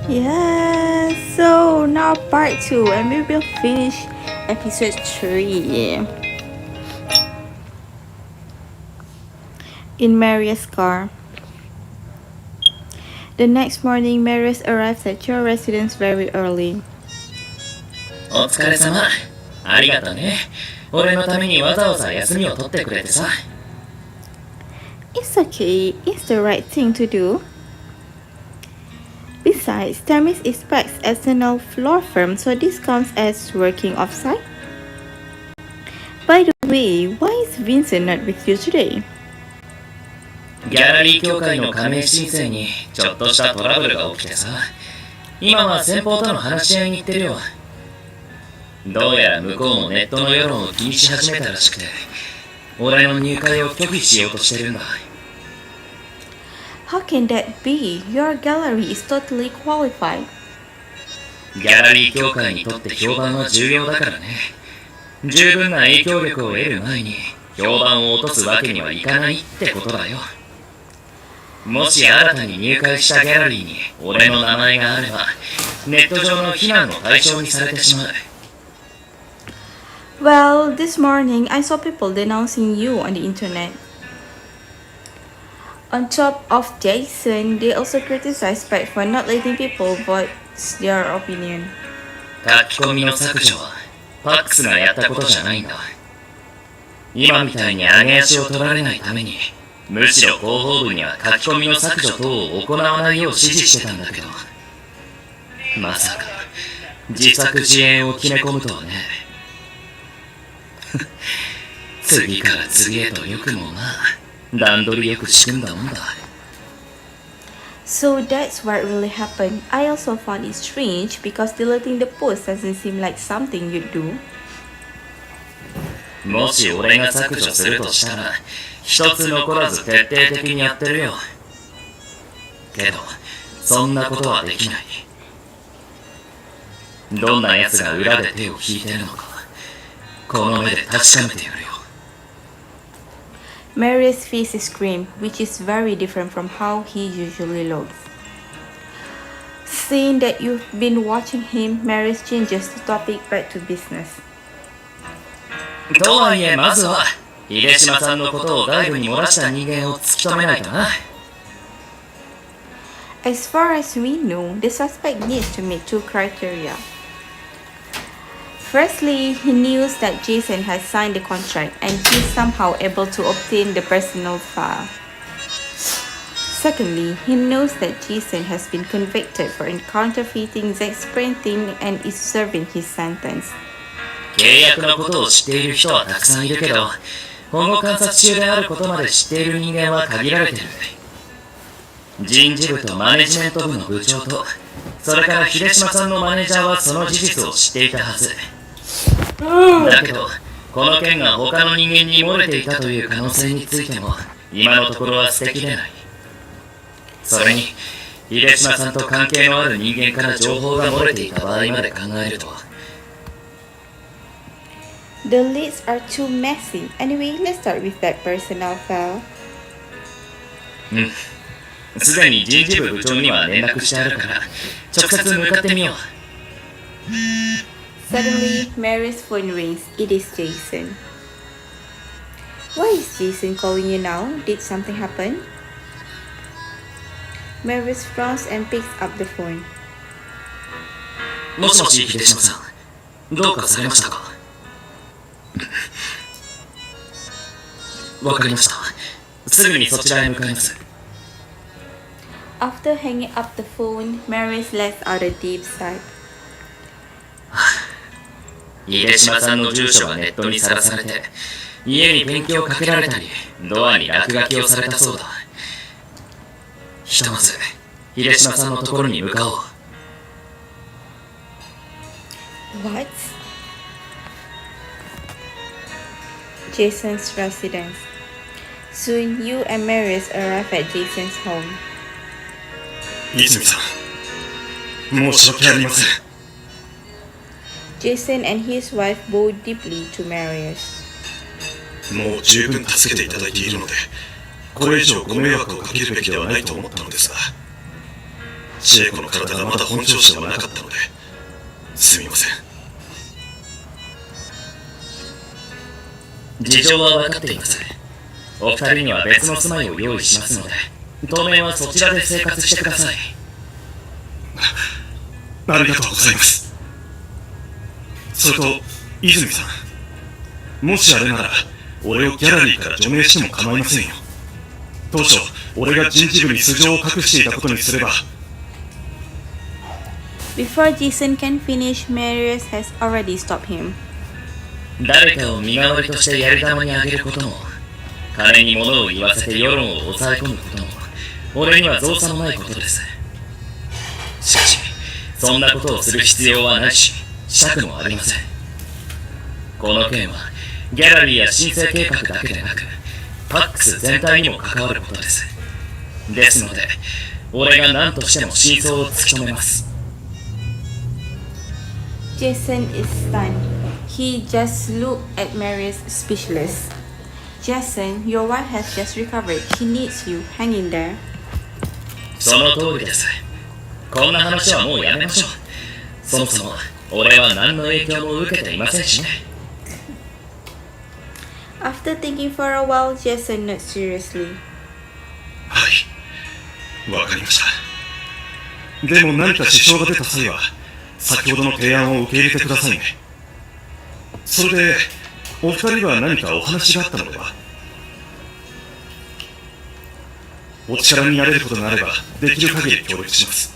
Yeah, so now part 2, and we will finish episode 3. In Marius' car. The next morning, Marius arrives at your residence very early. お疲れ様。ありがとね。俺のためにわざわざ休みを取ってくれてさ。It's okay, it's the right thing to do. Besides, Tamis expects external law firm, so this counts as working offsite. By the way, why is Vincent not with you today? ギャラリー協会の加盟申請にちょっとしたトラブルが起きてさ。今は先方との話し合いに行ってるよ。どうやら向こうもネットの世論を気にし始めたらしくて、俺の入会を拒否しようとしてるんだ。How can that be? Your gallery is totally qualified. ギャラリー協会にとって評判は重要だからね。十分な影響力を得る前に評判を落とすわけにはいかないってことだよ。もし新たに入会したギャラリーに俺の名前があれば、ネット上の非難の対象にされてしまう。Well, this morning I saw people denouncing you on the internet. On top of Jason, they also criticized Spike for not letting people voice their opinion. 書き込みの削除はパックスがやったことじゃないんだ。今みたいに上げ足を取られないために、むしろ広報部には書き込みの削除等を行わないよう指示してたんだけど、まさか自作自演を決め込むとはね。次から次へとよくもまあ段取りよく仕組んだもんだ。 So that's what really happened. I also found it strange because deleting the post doesn't seem like something you'd do. もし俺が削除するとしたら、一つ残らず徹底的にやってるよ。けど、そんなことはできない。どんな奴が裏で手を引いてるのか、この目で確かめてやるよ。Marius' face is grim, which is very different from how he usually looks. Seeing that you've been watching him, Marius changes the topic back to business. とはいえ、まずは、秀島さんのことを外部に漏らした人間を突き止めないとな。As far as we know, the suspect needs to meet 2 criteria. Firstly, he knows that Jason has signed the contract and he's somehow able to obtain the personal file. Secondly, he knows that Jason has been convicted for counterfeiting Zack's printing and is serving his sentence. 契約のことを知っている人はたくさんいるけど、保護観察中であることまで知っている人間は限られてる。人事部とマネジメント部の部長と、それから秀島さんのマネージャーはその事実を知っていたはず。だけど、この件が他の人間に漏れていたという可能性についても、今のところは捨てきれない。それに、秀島さんと関係のある人間から情報が漏れていた場合まで考えると、The leads are too messy. Anyway, let's start with that personnel file. すでに人事部部長には連絡してあるから、直接向かってみよう。Suddenly, Mary's phone rings. It is Jason. Why is Jason calling you now? Did something happen? Mary's frowns and picks up the phone. もしもし、秀島さん。どうかされましたか？わかりました。すぐにそちらへ向かいます。After hanging up the phone, Marius lets out a deep sigh. 秀島さんの住所がネットにさらされて、家にペンキをかけられたり、ドアに落書きをされたそうだ。ひとまず、秀島さんのところに向かおう。What? Jason's residence. Soon, you and Marius arrive at Jason's home. 泉さん、申し訳ありません。Jason and his wife bow deeply to Marius. もう十分助けていただいているので、これ以上ご迷惑をかけるべきではないと思ったのですが。千恵子の体がまだ本調子ではなかったので、すみません。事情は分かっています。お二人には別の住まいを用意しますので、当面はそちらで生活してください。ありがとうございます。それと、泉さん。もしあれなら、俺をギャラリーから除名しても構いませんよ。当初、俺が人事部に素性を隠していたことにすれば。Before Jason can finish, Marius has already stopped him. 誰かを身代わりとしてやり玉にあげることも、金に物を言わせて世論を抑え込むことも、俺には造作のないことです。しかし、そんなことをする必要はないし、したくもありません。この件は、ギャラリーや申請計画だけでなく、パックス全体にも関わることです。ですので、俺が何としても真相を突き止めます。Jason is stunned. He just looked at Marius speechless. Jason, your wife has just recovered. She needs you. Hang in there. その通りです。こんな話はもうやめましょう。そもそも、俺は何の影響も受けていませんしね。After thinking for a while, Jason nodded seriously. はい、わかりました。でも何か支障が出た際は、先ほどの提案を受け入れてくださいね。それで、お二人は何かお話があったのでは？お力になれることがあれば、できる限り協力します。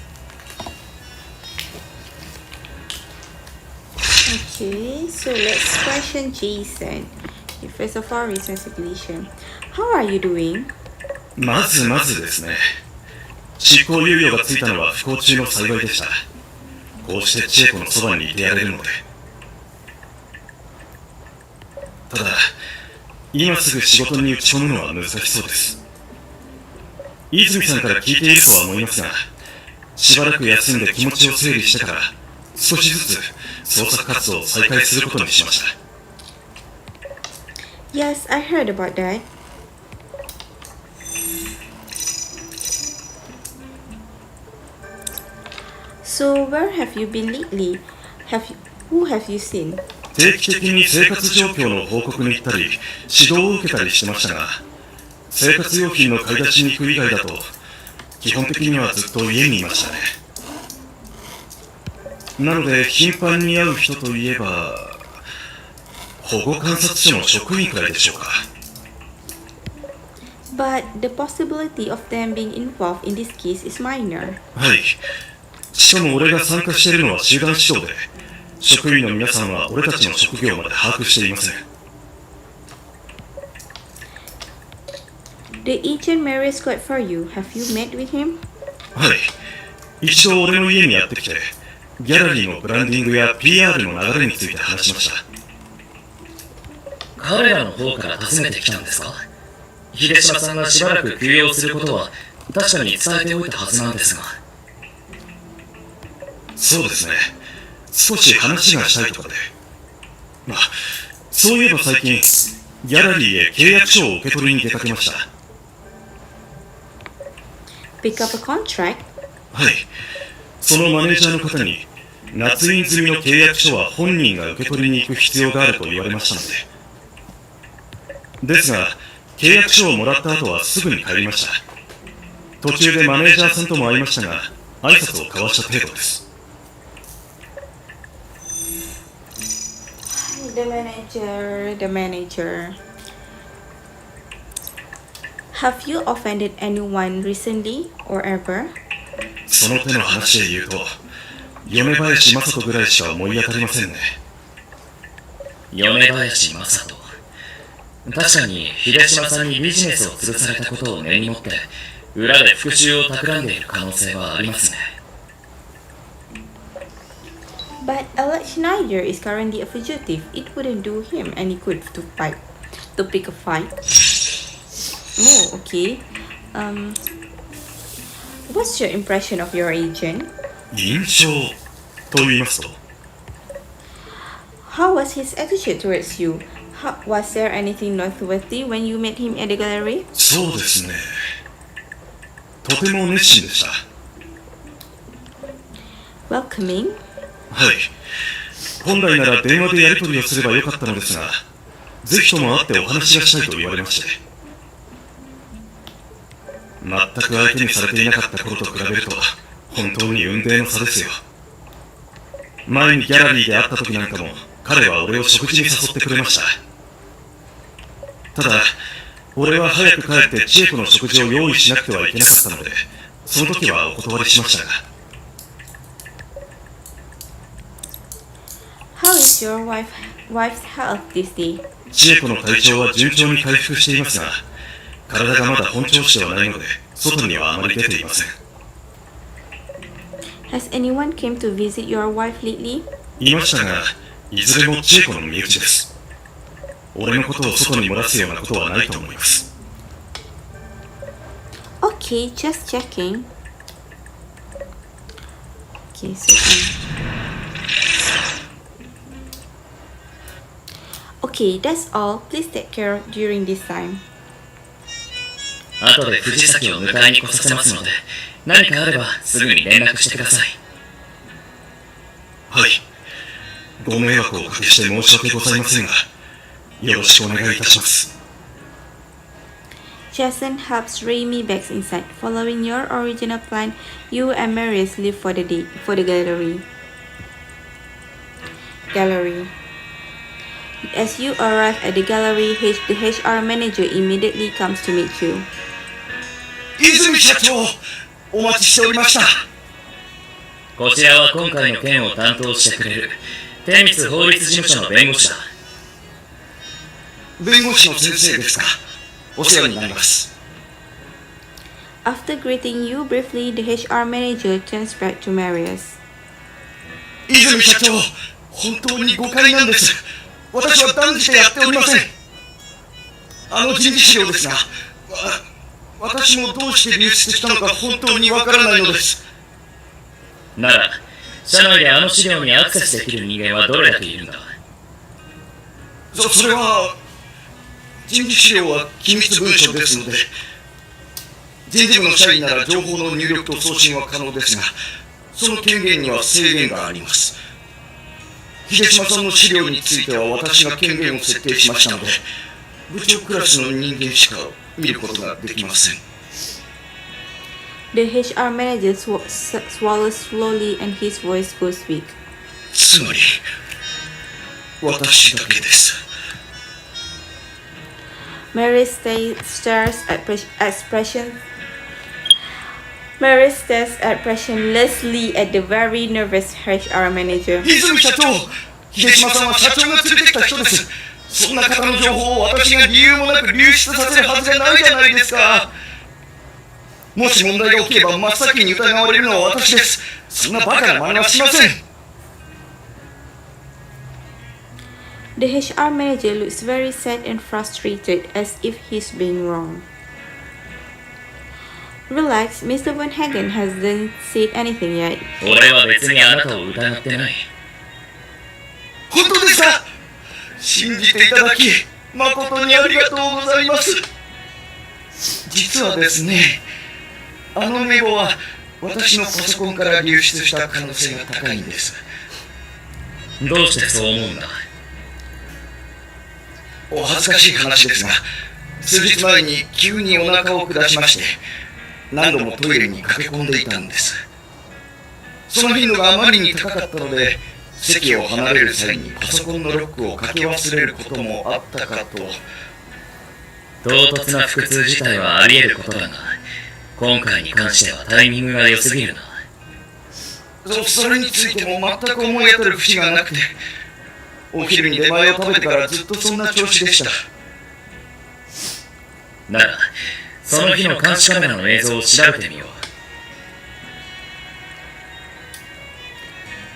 Okay, so let's question Jason. Okay, first of all, recent situation. How are you doing? まずですね。執行猶予がついたのは不幸中の幸いでした。こうして千恵子のそばにいてやれるので。ただ、今すぐ仕事に打ち込むのは難しそうです。泉さんから聞いているとは思いますが、しばらく休んで気持ちを整理してから、少しずつ創作活動を再開することにしました。Yes, I heard about that. So where have you been lately? Who have you seen? 定期的に生活状況の報告に行ったり、指導を受けたりしてましたが、生活用品の買い出しに行く以外だと、基本的にはずっと家にいましたね。なので、頻繁に会う人といえば、保護観察所の職員くらいでしょうか。But the possibility of them being involved in this case is minor. はい。しかも俺が参加しているのは集団指導で、職員の皆さんは俺たちの職業まで把握していません。The agent Marius got for you, have you met with him? はい。一度俺の家にやってきて、ギャラリーのブランディングや PR の流れについて話しました。彼らの方から訪ねてきたんですか？秀島さんがしばらく休養することは確かに伝えておいたはずなんですが。そうですね。少し話がしたいとかで。まあ、そういえば最近、ギャラリーへ契約書を受け取りに出かけました。Pick up a contract? はい。そのマネージャーの方に、捺印済みの契約書は本人が受け取りに行く必要があると言われましたので。ですが、契約書をもらった後はすぐに帰りました。途中でマネージャーさんとも会いましたが、挨拶を交わした程度です。The manager. Have you offended anyone recently or ever? その手の話で言うと、米林正人ぐらいしか思い当たりませんね。米林正人。確かに秀島さんにビジネスを潰されたことを根に持って裏で復讐を企んでいる可能性はありますね。But Alex Schneider is currently a fugitive. It wouldn't do him any good to pick a fight. Oh, okay. What's your impression of your agent? 印象と言いますと、 How was his attitude towards you? Was there anything noteworthy when you met him at the gallery? そうですね。とても熱心でした。welcoming. はい。本来なら電話でやり取りをすればよかったのですが、ぜひとも会ってお話がしたいと言われまして。全く相手にされていなかった頃と比べると、本当に雲泥の差ですよ。前にギャラリーで会った時なんかも、彼は俺を食事に誘ってくれました。ただ、俺は早く帰って千恵子の食事を用意しなくてはいけなかったので、その時はお断りしましたが。How is your wife's health this day? 千恵子の体調は順調に回復していますが、体がまだ本調子ではないので、外にはあまり出ていません。Has anyone came to visit your wife lately? いましたが、いずれも千恵子の身内です。俺のことを外に漏らすようなことはないと思います。Okay, just checking. Okay, so okay, that's all. Please take care during this time. 後で藤崎を迎えに来させますので、何かあればすぐに連絡してください。はい。ご迷惑をおかけして申し訳ございませんが、よろしくお願いいたします。Jason helps Raimi back inside. Following your original plan, you and Marius leave for the gallery. As you arrive at the gallery, the HR manager immediately comes to meet you. 泉社長、お待ちしておりました。こちらは今回の件を担当してくれる天光法律事務所の弁護士だ。弁護士の先生ですか。お世話になります。After greeting you briefly, the HR manager turns back to Marius. 泉社長、本当に誤解なんです。私は断じてやっておりません。あの人事資料ですが、私もどうして流出したのか本当にわからないのです。なら、社内であの資料にアクセスできる人間はどれだけいるんだ。それは、人事資料は機密文書ですので、人事部の社員なら情報の入力と送信は可能ですが、その権限には制限があります。秀島さんの資料については私が権限を設定しましたので、部長クラスの人間しか見ることができません。The HR manager swallows slowly and his voice goes weak. つまり、私だけです。Marius stares expressionlessly at the very nervous HR manager. 泉社長、秀島さんは社長が連れてきた人です。そんな方の情報を私が理由もなく流出させるはずがないじゃないですか。もし問題が起きれば真っ先に疑われるのは私です。そんなバカな真似はしません。The HR manager looks very sad and frustrated as if he's being wrong. Relax, Mr. Von Hagen hasn't said anything yet. 俺は別にあなたを疑ってない。本当ですか？信じていただき、誠にありがとうございます。実はですね、あの名簿は私のパソコンから流出した可能性が高いんです。どうしてそう思うんだ？お恥ずかしい話ですが、数日前に急にお腹を下しまして、何度もトイレに駆け込んでいたんです。その頻度があまりに高かったので、席を離れる際にパソコンのロックをかけ忘れることもあったかと。唐突な腹痛自体はあり得ることだが、今回に関してはタイミングが良すぎるな。それについても全く思い当たる節がなくて、お昼に出前を食べてからずっとそんな調子でした。なら、その日の監視カメラの映像を調べてみよう。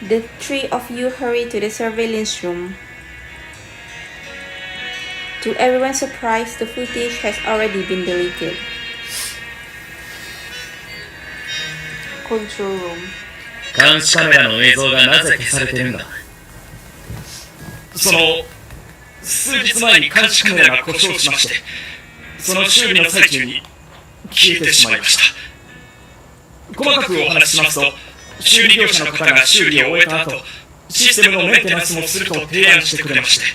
The three of you hurry to the surveillance room. To everyone's surprise, the footage has already been deleted. Control room. 監視カメラの映像がなぜ消されてるんだ？数日前に監視カメラが故障しまして、その修理の最中に消えてしまいました。細かくお話ししますと、修理業者の方が修理を終えた後、システムのメンテナンスもすると提案してくれまして、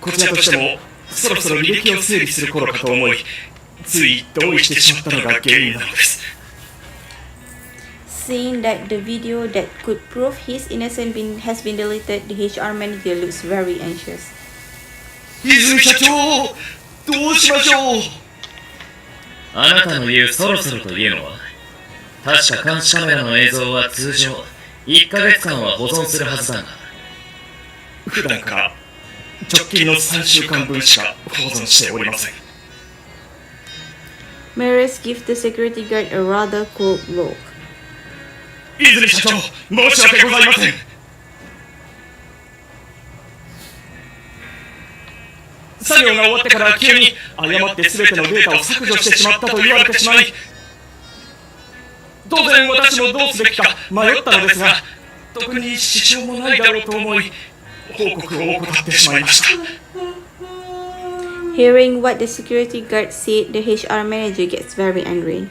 こちらとしてもそろそろ履歴を整理する頃かと思い、つい同意してしまったのが原因なのです。Seeing that the video that could prove his innocence has been deleted, the HR manager looks very anxious. 泉社長、どうしましょう。あなたの言うそろそろというのは、確か監視カメラの映像は通常1ヶ月間は保存するはずだが、普段から直近の3週間分しか保存しておりません。Marius gives the security guard a rather cold look. 泉社長、申し訳ございません。作業が終わってから急に誤って全てのデータを削除してしまったと言われてしまい、当然私もどうすべきか迷ったのですが、特に支障もないだろうと思い、報告を怠ってしまいました。Hearing what the security guard said, the HR manager gets very angry.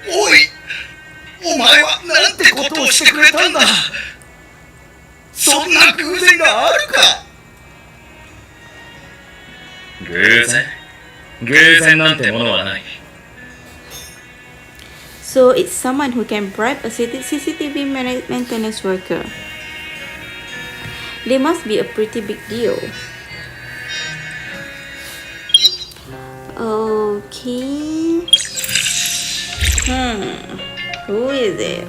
おい、お前はなんてことをしてくれたんだ。そんな偶然があるか。偶然なんてものはない。So it's someone who can bribe a CCTV maintenance worker. They must be a pretty big deal. Okay. Who is it?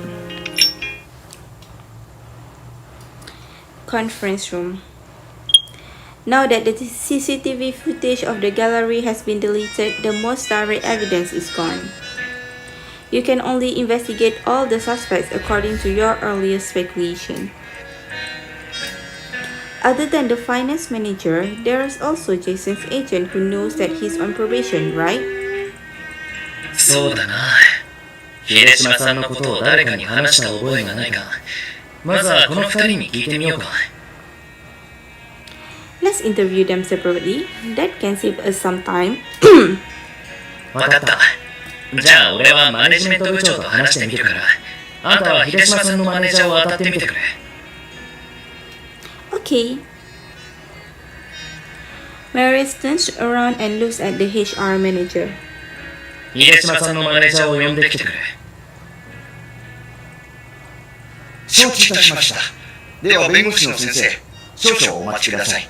Conference room. Now that the CCTV footage of the gallery has been deleted, the most direct evidence is gone. You can only investigate all the suspects according to your earlier speculation. Other than the finance manager, there is also Jason's agent who knows that he's on probation, right? そうだな。秀島さんのことを誰かに話した覚えがないが、まずはこの二人に聞いてみようか。Let's interview them separately. That can save us some time. わかった。じゃあ俺はマネジメント部長と話してみるから、あんたは秀島さんのマネージャーを当たってみてくれ。Okay. Marius turns around and looks at the HR manager. 秀島さんのマネージャーを呼んできてくれ。承知いたしました。では弁護士の先生、少々お待ちください。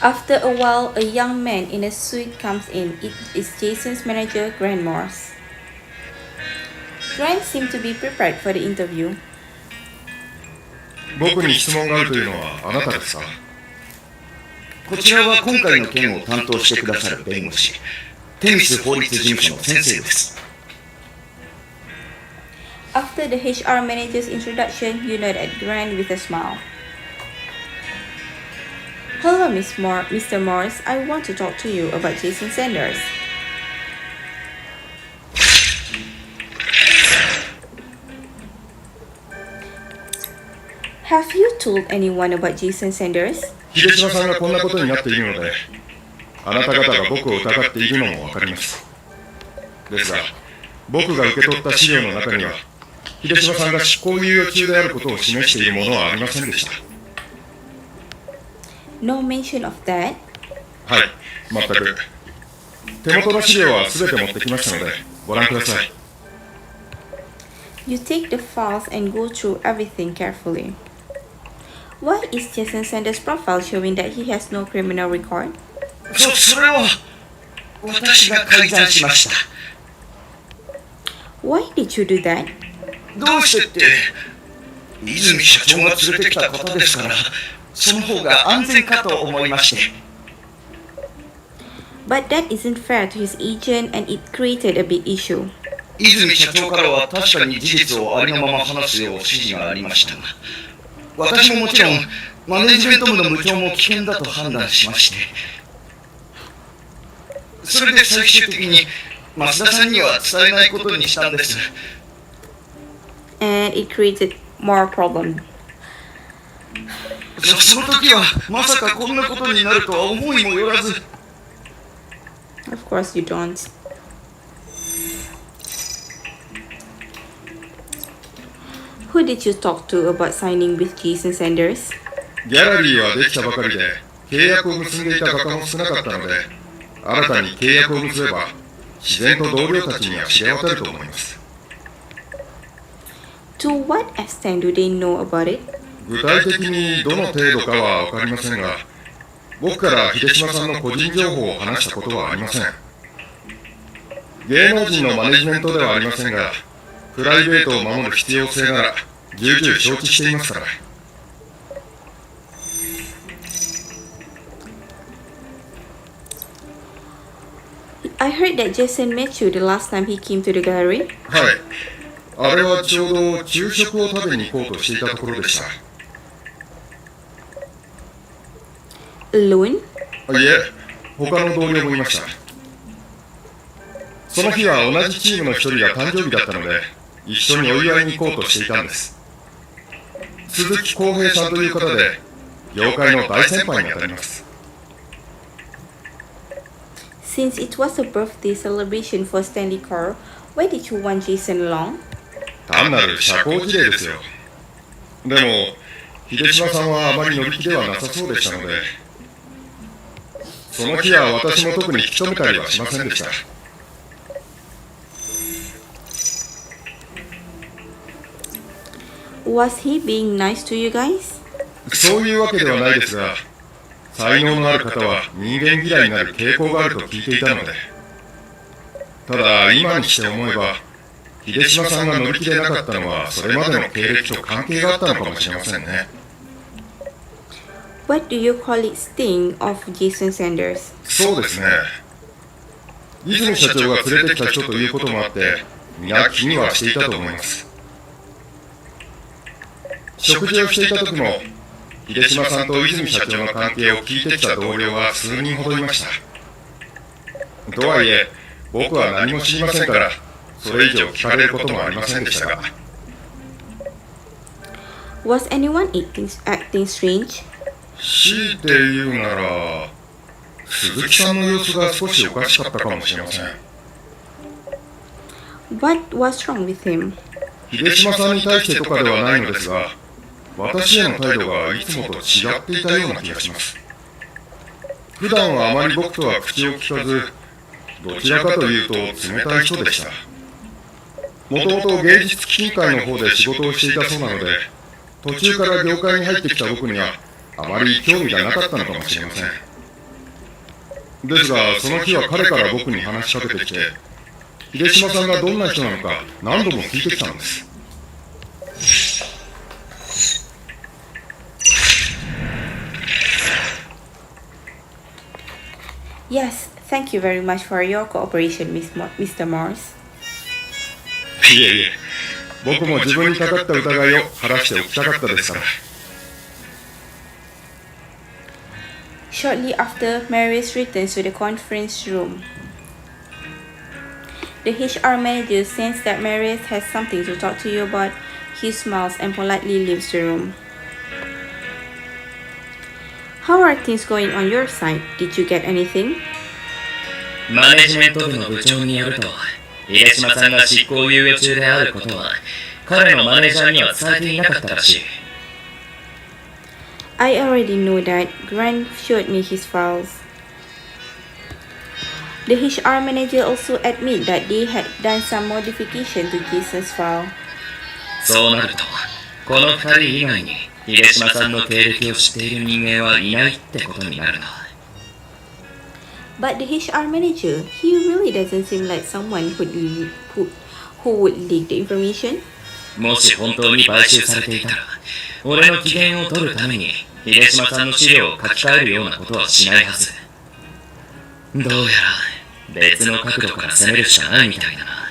After a while, a young man in a suit comes in. It is Jason's manager, Grant Morse. Grant seemed to be prepared for the interview. 僕に質問があるというのはあなたですか？こちらは今回の件を担当してくださる弁護士、テニス法律事務所の先生です。After the HR manager's introduction, you know that Grant with a smile. Hello, Mr. Morris. I want to talk to you about Jason Sanders. Have you told anyone about Jason Sanders? 秀島さんがこんなことになっているので、あなた方が僕を疑っているのもわかります。ですが、僕が受け取った資料の中には、秀島さんが執行猶予中であることを示しているものはありませんでした。No mention of that. はい、全く。手元の資料は全て持ってきましたので、ご覧ください。You take the files and go through everything carefully. Why is Jason Sanders' profile showing that he has no criminal record? それは私が改ざんしました。Why did you do that? どうしてって、泉社長が連れてきた方ですから、その方が安全かと思いまして。But that isn't fair to his agent and it created a big issue. 泉社長からは確かに事実をありのまま話すよう指示がありましたが、私ももちろんマネジメント部の部長も危険だと判断しまして、それで最終的に増田さんには伝えないことにしたんです。And it created more problems. その時はまさかこんなことになるとは思いもよらず。Of course you don't. Who did you talk to about signing with Jason Sanders? ギャラリーはできたばかりで契約を結んでいた画家も少なかったので、新たに契約を結べば自然と同僚たちには知れ渡ると思います。To what extent do they know about it? 具体的にどの程度かは分かりませんが、僕から秀島さんの個人情報を話したことはありません。芸能人のマネジメントではありませんが、プライベートを守る必要性なら重々承知していますから。I heard that Jason met you the last time he came to the gallery. はい。あれはちょうど昼食を食べに行こうとしていたところでした。Alone? いえ、他の同僚もいました。その日は同じチームの一人が誕生日だったので、一緒にお祝いに行こうとしていたんです。鈴木康平さんという方で、業界の大先輩にあたります。Since it was a birthday celebration for Stanley Carl, why did you want Jason along? 単なる社交辞令ですよ。でも、秀島さんはあまり乗り気ではなさそうでしたので、その日は私も特に引き止めたりはしませんでした。Was he being nice to you guys? そういうわけではないですが、才能のある方は人間嫌いになる傾向があると聞いていたので。ただ今にして思えば、秀島さんが乗り気でなかったのはそれまでの経歴と関係があったのかもしれませんね。What do your colleagues think of Jason Sanders? そうですね。泉社長が連れてきた人ということもあって、皆気にはしていたと思います。食事をしていた時も、秀島さんと泉社長の関係を聞いてきた同僚は数人ほどいました。とはいえ、僕は何も知りませんから、それ以上聞かれることもありませんでしたが。Was anyone acting strange? 強いて言うなら、鈴木さんの様子が少しおかしかったかもしれません。What was wrong with him? 秀島さんに対してとかではないのですが、私への態度がいつもと違っていたような気がします。普段はあまり僕とは口を聞かず、どちらかというと冷たい人でした。もともと芸術基金会の方で仕事をしていたそうなので、途中から業界に入ってきた僕にはあまり興味がなかったのかもしれません。ですが、その日は彼から僕に話しかけてきて、秀島さんがどんな人なのか何度も聞いてきたんです。Yes, thank you very much for your cooperation, Mr. Morse. いえいえ、僕も自分にかかった疑いを晴らしておきたかったですから。Shortly after, Marius returns to the conference room. The HR manager senses that Marius has something to talk to you about. He smiles and politely leaves the room. How are things going on your side? Did you get anything? マネジメント部の部長によると、秀島さんが執行猶予中であることは、彼のマネージャーには伝えていなかったらしい。I already know that. Grant showed me his files. The HR manager also admitted that they had done some modification to Jason's file. そうなると、この二人以外に秀島さんの経歴を知っている人間はいないってことになるな。But the HR manager, he really doesn't seem like someone who would leak the information. もし本当に買収されていたら、俺の機嫌を取るために秀島さんの資料を書き換えるようなことはしないはず。どうやら別の角度から攻めるしかないみたいだな。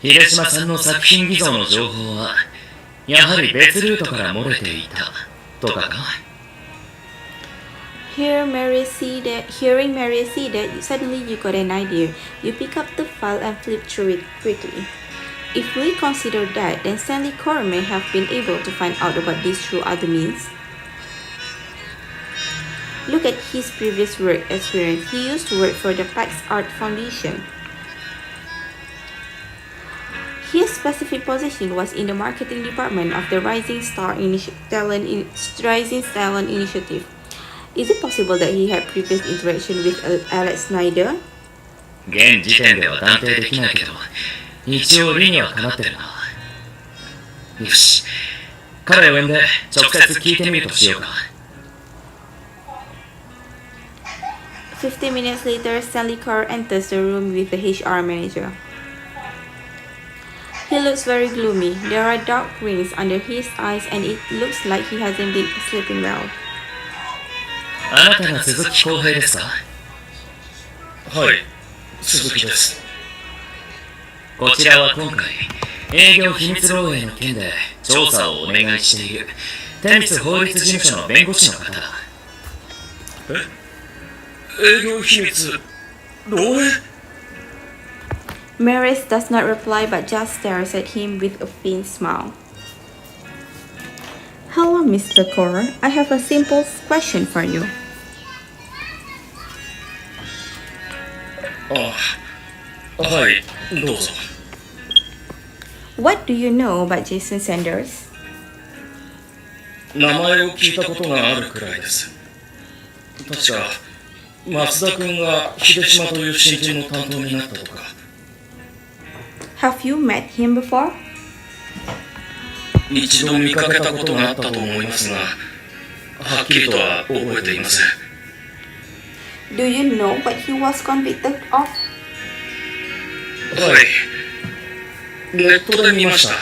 秀島さんの作品偽造の情報はやはり別ルートから漏れていたとかか。Hearing Marius see that, suddenly you got an idea. You pick up the file and flip through it quickly. If we consider that, then Stanley Carl may have been able to find out about this through other means. Look at his previous work experience. He used to work for the Pax Art Foundation. His specific position was in the marketing department of the Rising Talent Initiative. Is it possible that he had previous interaction with Alex Snyder? 現時点では断定できないけど、一応理にはかなってるな。よし、彼を呼んで直接聞いてみるとしようか。15 minutes later, Stanley Carr enters the room with the HR manager. He looks very gloomy. There are dark rings under his eyes and it looks like he hasn't been sleeping well. あなたが鈴木康平ですか？はい、鈴木です。こちらは今回、営業秘密漏洩の件で調査をお願いしている天立法律事務所の弁護士の方だ。営業秘密漏洩？ Marius does not reply but just stares at him with a faint smile. Hello, Mr. Carr. I have a simple question for you. はい、どうぞ。What do you know about Jason Sanders? 名前を聞いたことがあるくらいです。確か、松田君が秀島という新人の担当になったとか。Have you met him before? 一度見かけたことがあったと思いますが、はっきりとは覚えていません。Do you know what he was convicted of? はい。ネットで見ました。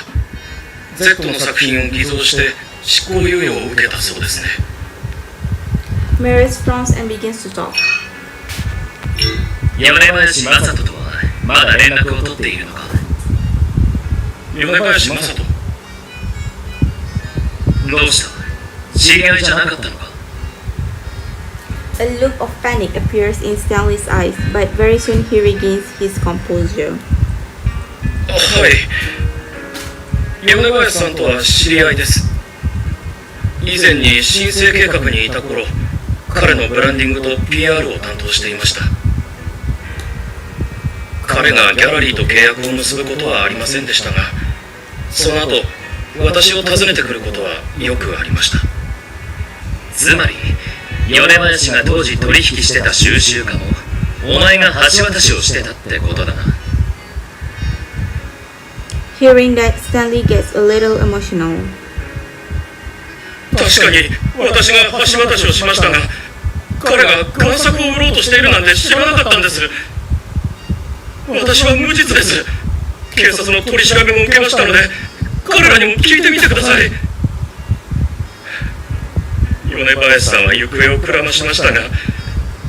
Z の作品を偽造して執行猶予を受けたそうですね。Marius frowns and begins to talk. 米林正人とはまだ連絡を取っているのか？米林正人。どうした？知り合いじゃなかったのか？ A look of panic appears in Stanley's eyes, but very soon he regains his composure. はい。米林さんとは知り合いです。以前に申請計画にいた頃、彼のブランディングと PR を担当していました。彼がギャラリーと契約を結ぶことはありませんでしたが、その後、私を訪ねてくることはよくありました。つまり、米林が当時取引してた収集家も、お前が橋渡しをしてたってことだな。Hearing that, Stanley gets a little emotional. 確かに私が橋渡しをしましたが、彼が贋作を売ろうとしているなんて知らなかったんです。私は無実です。警察の取り調べも受けましたので、彼らにも聞いてみてください。米林さんは行方をくらましましたが、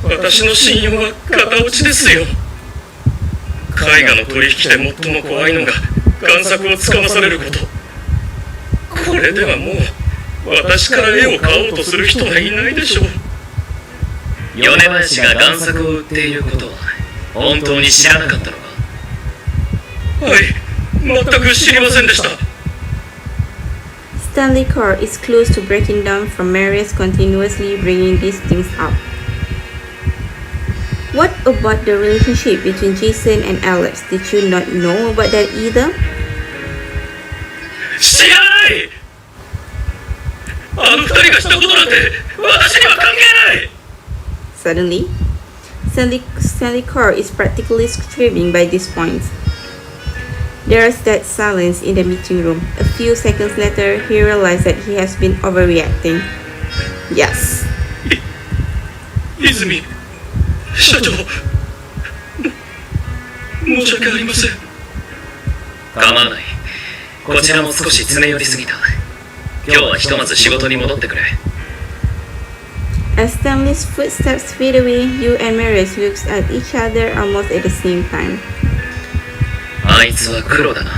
私の信用は片落ちですよ。絵画の取引で最も怖いのが贋作をつかまされること。これではもう私から絵を買おうとする人はいないでしょう。米林が贋作を売っていることは本当に知らなかったのか？はい、全く知りませんでした。Stanley Carr is close to breaking down from Marius continuously bringing these things up. What about the relationship between Jason and Alex? Did you not know about that either? 知らない。あの二人がしたことなんて私には関係ない。Suddenly, Stanley Carr is practically screaming by this point. There's that silence in the meeting room. A few seconds later, he realizes that he has been overreacting. Yes. 泉社長、申し訳ありません。構わない。こちらも少し詰め寄りすぎた。今日はひとまず仕事に戻ってくれ。As Stanley's footsteps fade away, you and Marius look at each other almost at the same time. あいつは黒だな。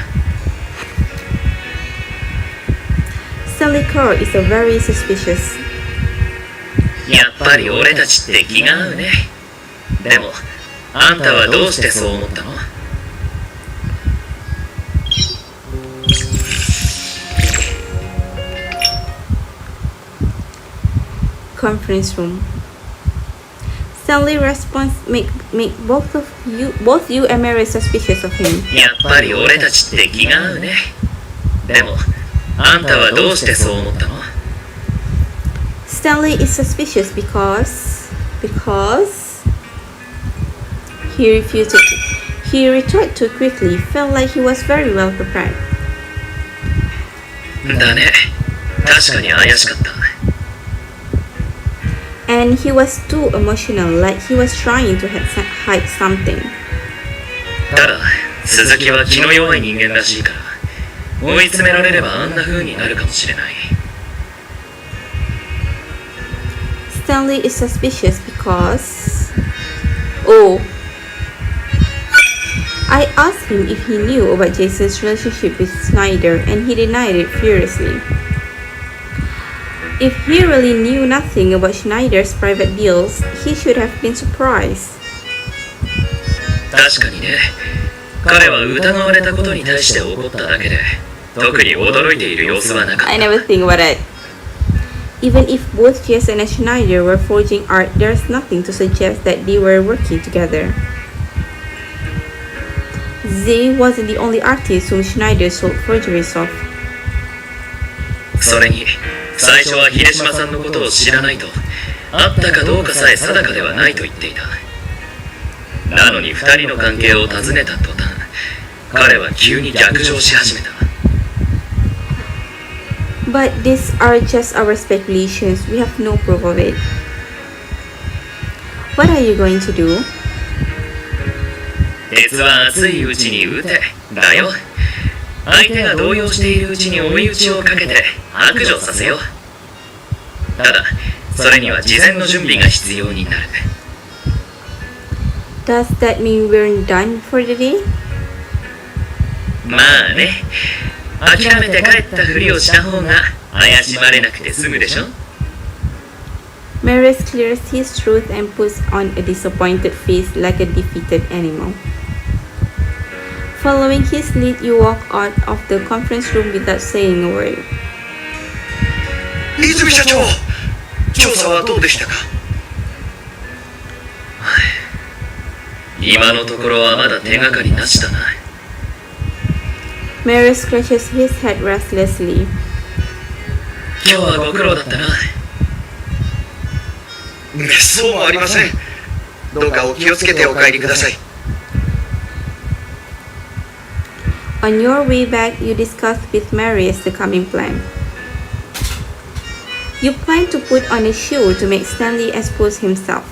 Stanley Carr is a very suspicious. やっぱり俺たちって気が合うね。でも、あんたはどうしてそう思ったの？Conference room. Stanley's response make both you and Mary suspicious of him. やっぱり俺たちって気が合うね。でも、あんたはどうしてそう思ったの？ Stanley is suspicious because he refused to. He retorted too quickly, felt like he was very well prepared. だね。確かに怪しかった。And he was too emotional, like he was trying to hide something. ただ、鈴木は気の弱い人間らしいから、追い詰められればあんな風になるかもしれない。Stanley is suspicious because... Oh. I asked him if he knew about Jason's relationship with Snyder, and he denied it furiously. If he really knew nothing about Schneider's private deals, he should have been surprised. 確かにね。彼は疑われたことに対して怒っただけで、特に驚いている様子はなかった。I never think about it. Even if both Jason and Schneider were forging art, there's nothing to suggest that they were working together. Z wasn't the only artist whom Schneider sold forgeries of. それに、最初は秀島さんのことを知らないと、会ったかどうかさえ定かではないと言っていた。なのに二人の関係を尋ねた途端、彼は急に逆上し始めた。But these are just our speculations. We have no proof of it. What are you going to do? 鉄は熱いうちに撃て、だよ。相手が動揺しているうちに追い打ちをかけて白状させよう。ただ、それには事前の準備が必要になる。Does that mean we're done for the day? まあね。諦めて帰ったふりをした方が怪しまれなくて済むでしょ。 Marius clears his throat and puts on a disappointed face like a defeated animal. Following his lead, you walk out of the conference room without saying a word. 泉社長、調査はどうでしたか？今のところはまだ手がかりなしだな。Marius scratches his head restlessly. 今日はご苦労だったな。そうもありません。どうかお気をつけてお帰りください。On your way back, you discuss with Marius the coming plan. You plan to put on a show to make Stanley expose himself.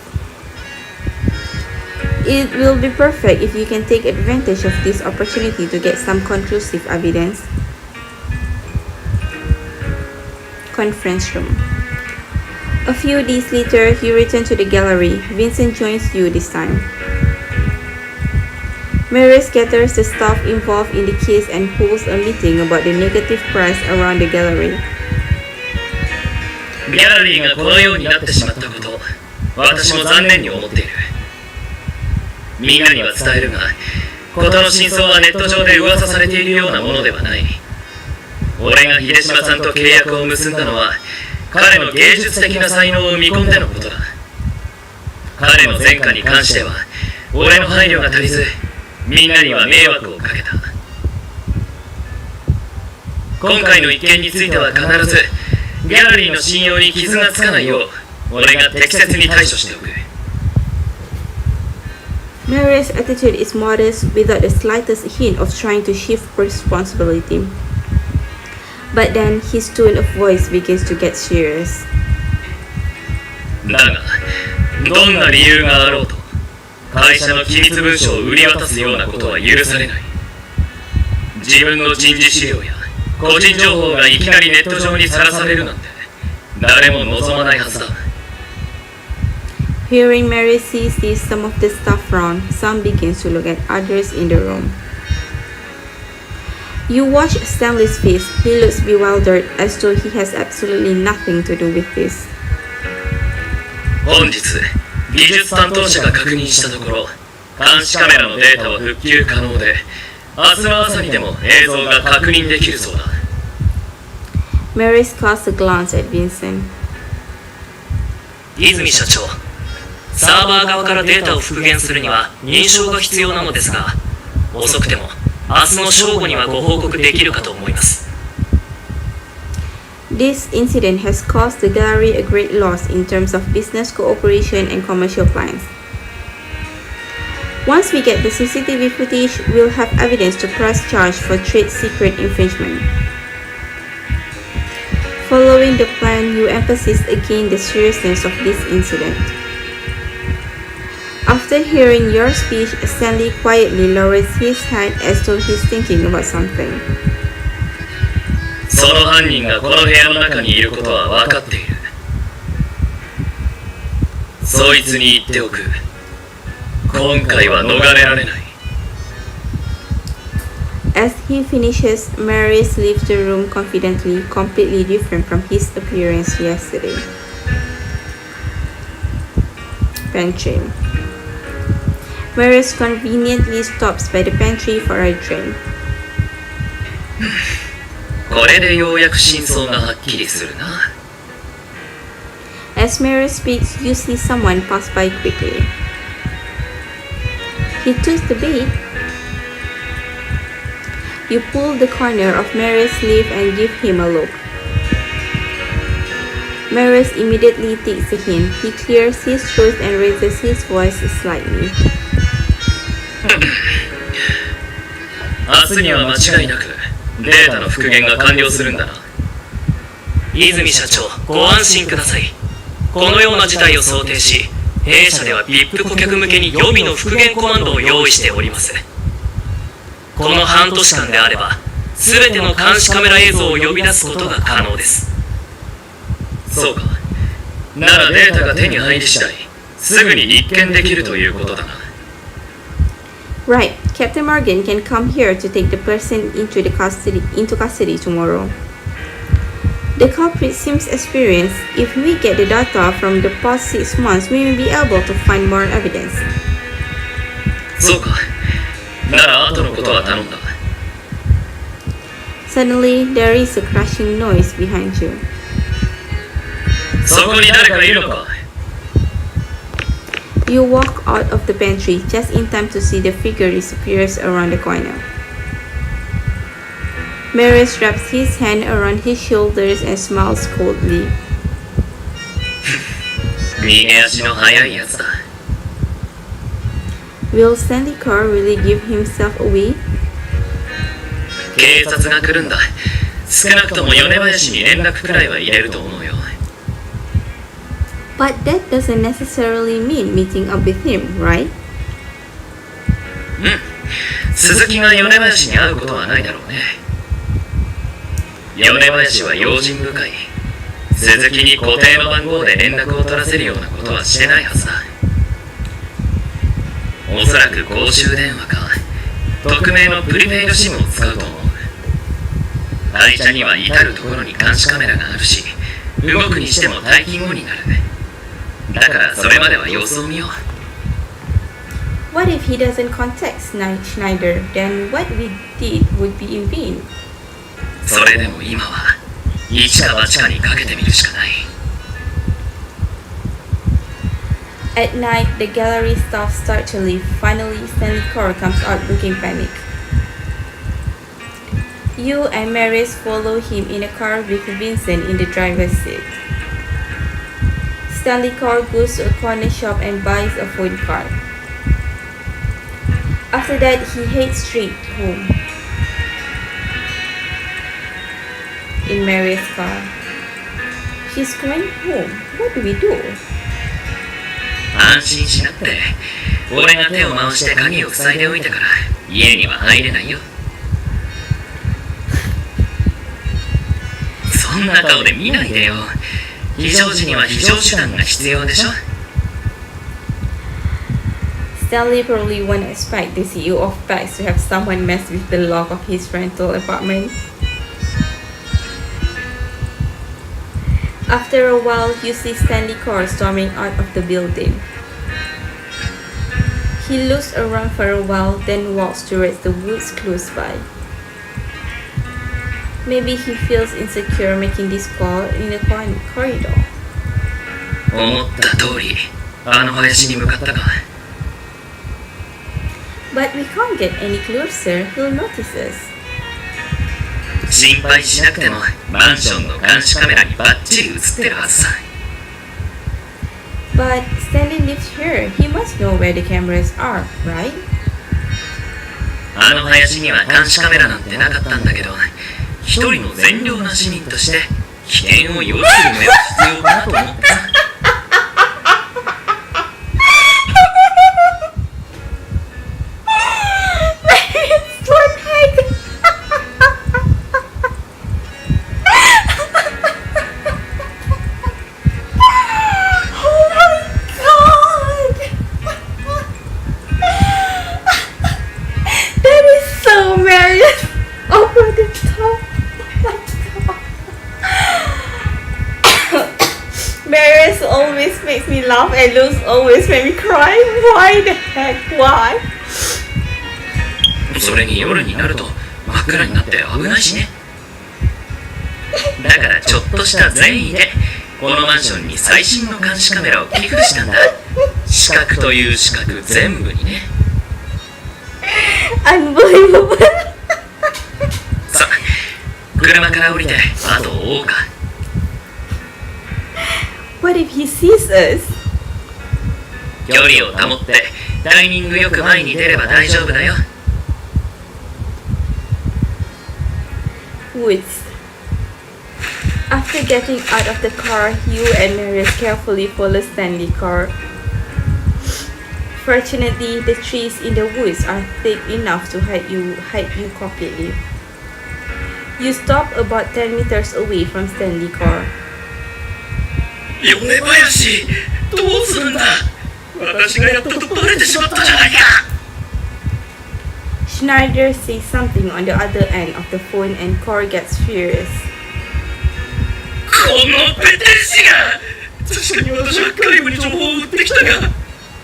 It will be perfect if you can take advantage of this opportunity to get some conclusive evidence. Conference room. A few days later, you return to the gallery. Vincent joins you this time. Marius gathers the staff involved in the case and holds a meeting about the negative press around the gallery. ギャラリーがこのようになってしまったこと、私も残念に思っている。みんなには伝えるが、事の真相はネット上で噂されているようなものではない。俺が秀島さんと契約を結んだのは、彼の芸術的な才能を見込んでのことだ。彼の前科に関しては、俺の配慮が足りず、みんなには迷惑をかけた。今回の一件については必ず、ギャラリーの信用に傷がつかないよう、俺が適切に対処しておく。Marius' attitude is modest without the slightest hint of trying to shift responsibility. But then his tone of voice begins to get serious. だが、どんな理由があろうと、会社の機密文書を売り渡すようなことは許されない。自分の人事資料や個人情報がいきなりネット上にさらされるなんて、誰も望まないはずだ。Hearing Marius sees some of the staff frown, some begins to look at others in the room. You watch Stanley's face. He looks bewildered as though he has absolutely nothing to do with this. 本日、技術担当者が確認したところ、監視カメラのデータは復旧可能で、明日の朝にでも映像が確認できるそうだ。Marius casts a glance at Vincent. 泉社長、サーバー側からデータを復元するには認証が必要なのですが、遅くても明日の正午にはご報告できるかと思います。This incident has caused the gallery a great loss in terms of business cooperation and commercial plans. Once we get the CCTV footage, we'll have evidence to press charge for trade secret infringement. Following the plan, you emphasized again the seriousness of this incident. After hearing your speech, Stanley quietly lowers his head as though he's thinking about something. その犯人がこの部屋の中にいることは分かっている。そいつに言っておく。今回は逃れられない。As he finishes, Marius leaves the room confidently, completely different from his appearance yesterday. Pantry. Marius conveniently stops by the pantry for a drink. これでようやく真相がはっきりするな。As Marius speaks, you see someone pass by quickly. He took the bait. You pull the corner of Marius' sleeve and give him a look. Marius immediately takes the hint. He clears his throat and raises his voice slightly. 明日には間違いなくデータの復元が完了するんだな。泉社長、ご安心ください。このような事態を想定し、弊社では VIP 顧客向けに予備の復元コマンドを用意しております。この半年間であれば、すべての監視カメラ映像を呼び出すことが可能です。そうか。ならデータが手に入り次第、すぐに立件できるということだな。Right, Captain Morgan can come here to take the person into custody tomorrow. The culprit seems experienced. If we get the data from the past 6 months, we may be able to find more evidence. そうか。なら後のことは頼んだ。Suddenly, there is a crashing noise behind you. そこに誰かいるのか。You walk out of the pantry just in time to see the figure disappears around the corner. Marius wraps his hand around his shoulders and smiles coldly. 逃げ足の速いやつだ。Will Stanley Carr really give himself away? 警察が来るんだ。少なくとも米林に連絡くらいは入れると思うよ。But that doesn't necessarily mean meeting up with him, right? 鈴木が米林に会うことはないだろうね。米林は用心深い。鈴木に固定の番号で連絡を取らせるようなことはしてないはずだ。おそらく公衆電話か匿名のプリペイド SIM を使うと思う。会社には至るところに監視カメラがあるし、動くにしても待機後になる。だからそれまでは様子を見よう。 What if he doesn't contact Schneider? Then what we did would be in vain. それでも今は一か八かにかけてみるしかない。 At night, the gallery staff start to leave. Finally, Stanley Carr comes out looking panicked. You and Marius follow him in a car with Vincent in the driver's seat. Stanley Carr goes to a corner shop and buys a phone card. After that, he heads straight home. In Marius' car. He's going home. What do we do? 安心しなって。俺が手を回して鍵を塞いでおいたから家には入れないよ。そんな顔で見ないでよ。非常時には非常手段が必要でしょ。 Stanley probably won't expect the CEO of PAX to have someone mess with the lock of his rental apartment. After a while, you see Stanley Carr storming out of the building. He looks around for a while, then walks towards the woods close by. Maybe he feels insecure making this call in the corridor. 思った通り、あの林に向かったか。 But we can't get any closer. He'll notice us. 心配しなくてもマンションの監視カメラにバッチリ映ってるはずさ。 But Stanley lives here. He must know where the cameras are, right? あの林には監視カメラなんてなかったんだけど、一人の善良な市民として危険を要する目は必要かなと思ってさ。Marius, over the top. Marius always makes me laugh and Luz always makes me cry. Why the heck? Why? それに夜になると真っ暗になって危ないしね。だからちょっとした善意でこのマンションに最新の監視カメラを寄付したんだ。視覚という視覚全部にね。 Unbelievable. さあ、車から降りて後を追おうか。 What if he sees us? 距離を保ってタイミングよく前に出れば大丈夫だよ。 Woods. After getting out of the car, Hugh and Marius carefully follow Stanley's car. Fortunately, the trees in the woods are thick enough to hide you completely. You stop about 10 meters away from Stanley's car. 米林、どうするんだ。私がやったとバレてしまったじゃないか。 Schneider says something on the other end of the phone and Cor gets furious. このペテン師が。確かに私は外部に情報を売ってきたが、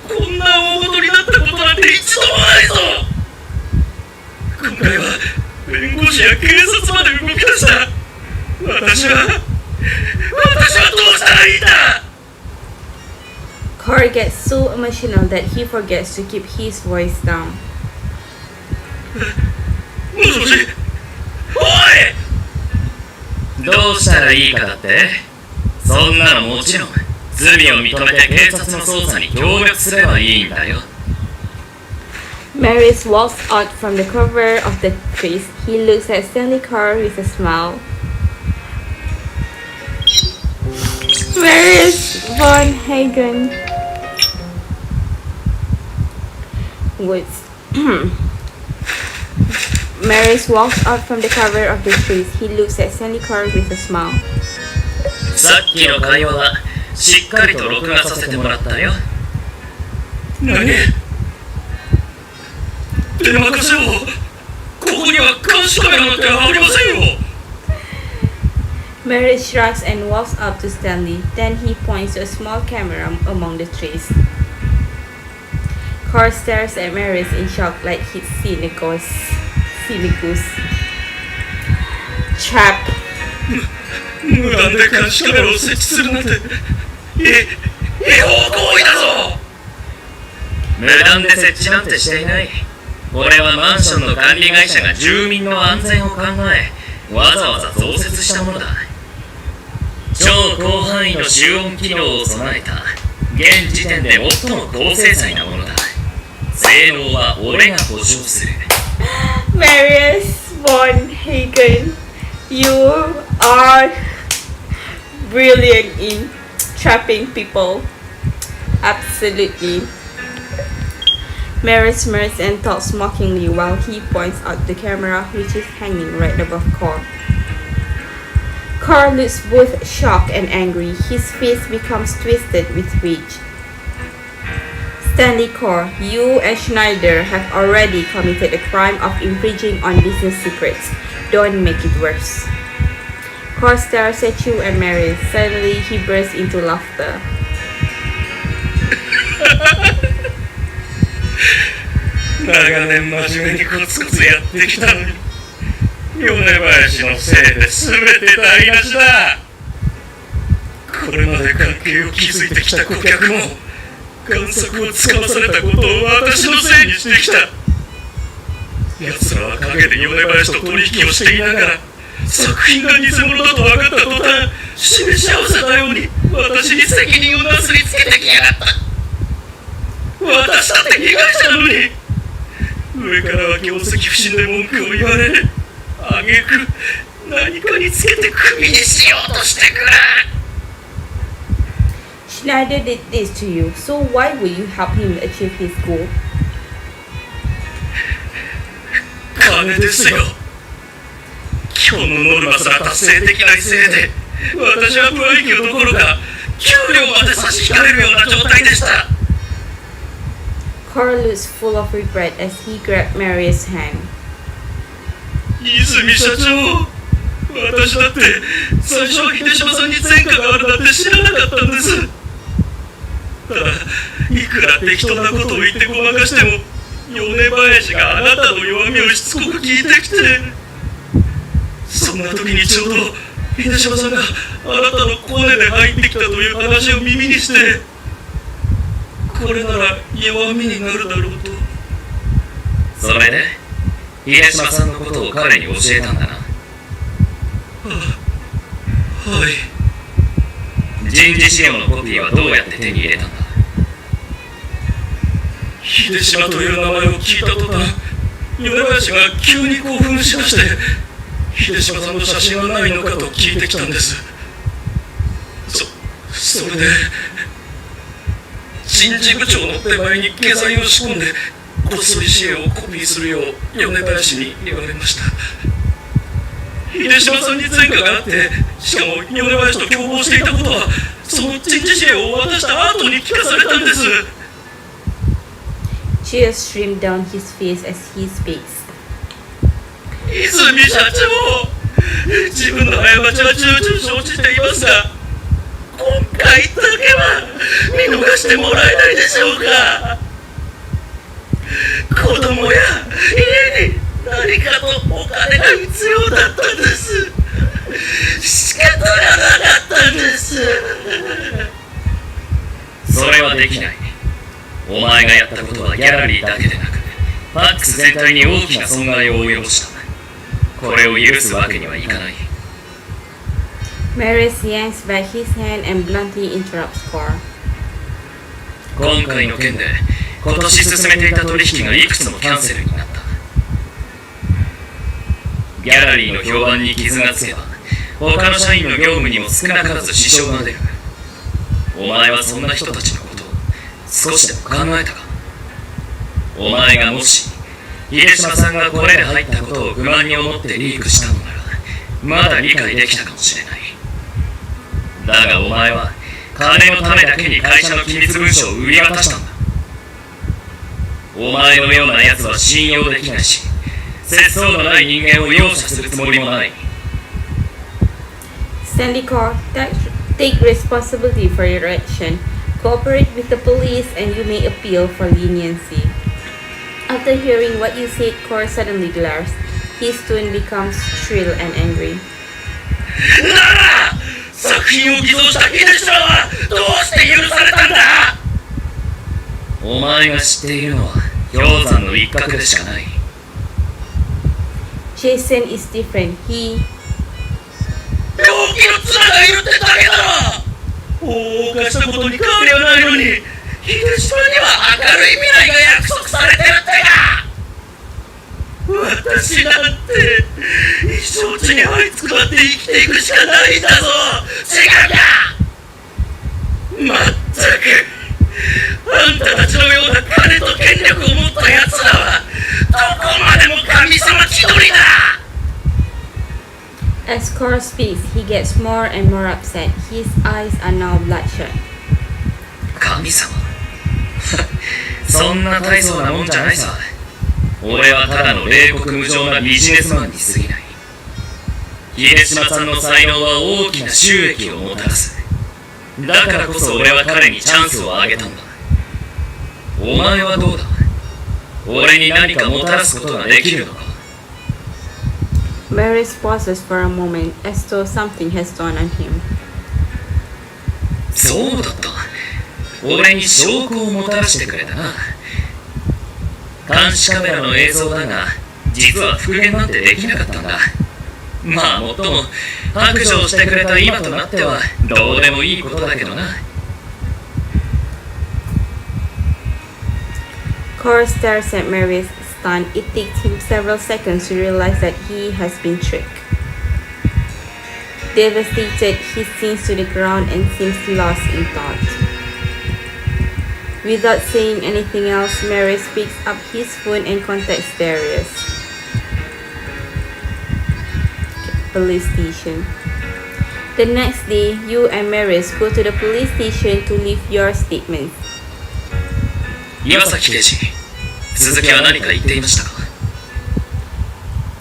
こんな大事になったことなんて一度もないぞ。今回は弁護士や警察まで動き出した。私はどうしたらいいんだ。 Cor gets so emotional that he forgets to keep his voice down. もしもし。おい。どうしたらいいかだって。そんなのもちろん罪を認めて警察の捜査に協力すればいいんだよ。 Marius walks out from the cover of the trees. He looks at Stanley's car with a smile. Marius von Hagen. Woods. Marius walks out from the cover of the trees. He looks at Stanley's car with a smile. さっきの会話はしっかりと録画させてもらったよ。何？出任せを。ここには監視カメラなんてありませんよ。 Marius shrugs and walks up to Stanley. Then he points to a small camera among the trees. Cor stares at Marius in shock like he's seen a ghost. Trap. 無断で監視カメラを設置するなんて違法行為だぞ。無断で設置なんてしていない。これはマンションの管理会社が住民の安全を考えわざわざ増設したものだ。超広範囲の集音機能を備えた現時点で最も高精細なものだ。性能は俺が保証する。 Marius von Hagen, you are brilliant in trapping people. Absolutely. Marius smirks and talks mockingly while he points out the camera which is hanging right above Cor. Cor looks both shocked and angry. His face becomes twisted with rage. Stanley, Cor, you and Schneider have already committed a crime of infringing on business secrets. Don't make it worse. Cor stares at you and Marius. Suddenly, he bursts into laughter. 長年真面目にコツコツやってきたのに米林のせいで全て台無しだ。これまで関係を築いてきた顧客も贋作をつかまされたことを私のせいにしてきた。奴らは陰で米林と取引をしていながら、作品が偽物だと分かった途端、示し合わせたように私に責任をなすりつけてきやがった。私だって被害者なのに。上からは業績不振で文句を言われ、あげく何かにつけてクビにしようとしてくる。Schneider did this to you, so why would you help him achieve his goal? 金ですよ。今日のノルマすら達成できないせいで、私は不愛嬌どころか給料まで差し引かれるような状態でした。Carl looks full of regret as he grabbed Marius' hand. 泉社長、私だって最初は秀島さんに前科があるなんて知らなかったんです。ただ、いくら適当なことを言ってごまかしても、米林があなたの弱みをしつこく聞いてきて、そんな時にちょうど秀島さんがあなたのコネで入ってきたという話を耳にして、これなら弱みになるだろうと。それで秀島さんのことを彼に教えたんだな。はい。人事資料のコピーはどうやって手に入れたんだ。秀島という名前を聞いた途端、米林が急に興奮しまして、秀島さんの写真はないのかと聞いてきたんです。それで人事部長の手前に下剤を仕込んで、こっそり資料をコピーするよう米林に言われました。秀島さんに前科があって、しかも米林と共謀していたことは、その人事資料を渡した後に聞かされたんです。Tears stream down his face as he speaks. 泉社長、自分の過ちは重々承知していますが、今回だけは見逃してもらえないでしょうか。子供や家に何かとお金が必要だったんです。仕方がなかったんです。それはできない。お前がやったことはギャラリーだけでなく、ファックス全体に大きな損害を及ぼした。これを許すわけにはいかない。Marius yanks back his hand and bluntly interrupts Carl. 今回の件で今年進めていた取引がいくつもキャンセルになった。ギャラリーの評判に傷がつけば、他の社員の業務にも少なからず支障が出る。お前はそんな人たちのことを少しでも考えたか。お前がもし秀島さんがこれで入ったことを不満に思ってリークしたのなら、まだ理解できたかもしれない。だがお前は金のためだけに会社の機密文書を売り渡したんだ。お前のような奴は信用できないし、節操のない人間を容赦するつもりもない。 Stanley Carl, take responsibility for your action. Cooperate with the police and you may appeal for leniency. After hearing what you said, Carl suddenly glares. His tone becomes shrill and angry. なら作品を偽造した秀島はどうして許されたんだ。お前が知っているのは氷山の一角でしかない。 Jason is different. He 動機の面がいるってだけだろ。法を犯したことに変わりはないのに、秀島には明るい未来が約束されてるってか。私なんて一生地に這いつくばって生きていくしかないんだぞ。違うな。まったくあんたたちのような金と権力を持った奴らはどこまでも神様気取りだ。As Carl speaks, he gets more and more upset. His eyes are now bloodshot. 神様そんな大層なもんじゃないさ。俺はただの冷酷無情なビジネスマンに過ぎない。秀島さんの才能は大きな収益をもたらす。だからこそ俺は彼にチャンスをあげたんだ。お前はどうだ。俺に何かもたらすことができるのか。 Marius pauses for a moment as though something has dawned on him. そうだった。俺に証拠をもたらしてくれたな。監視カメラの映像だが、実は復元なんてできなかったんだ。まあもっとも白状してくれた今となってはどうでもいいことだけどな。Cor stares at Marius, stunned. It takes him several seconds to realize that he has been tricked. Devastated, he sinks to the ground and seems lost in thought. Without saying anything else, Marius picks up his phone and contacts Darius. Police station. The next day, you and Marius go to the police station to leave your statements. 岩崎刑事、鈴木は何か言っていましたか？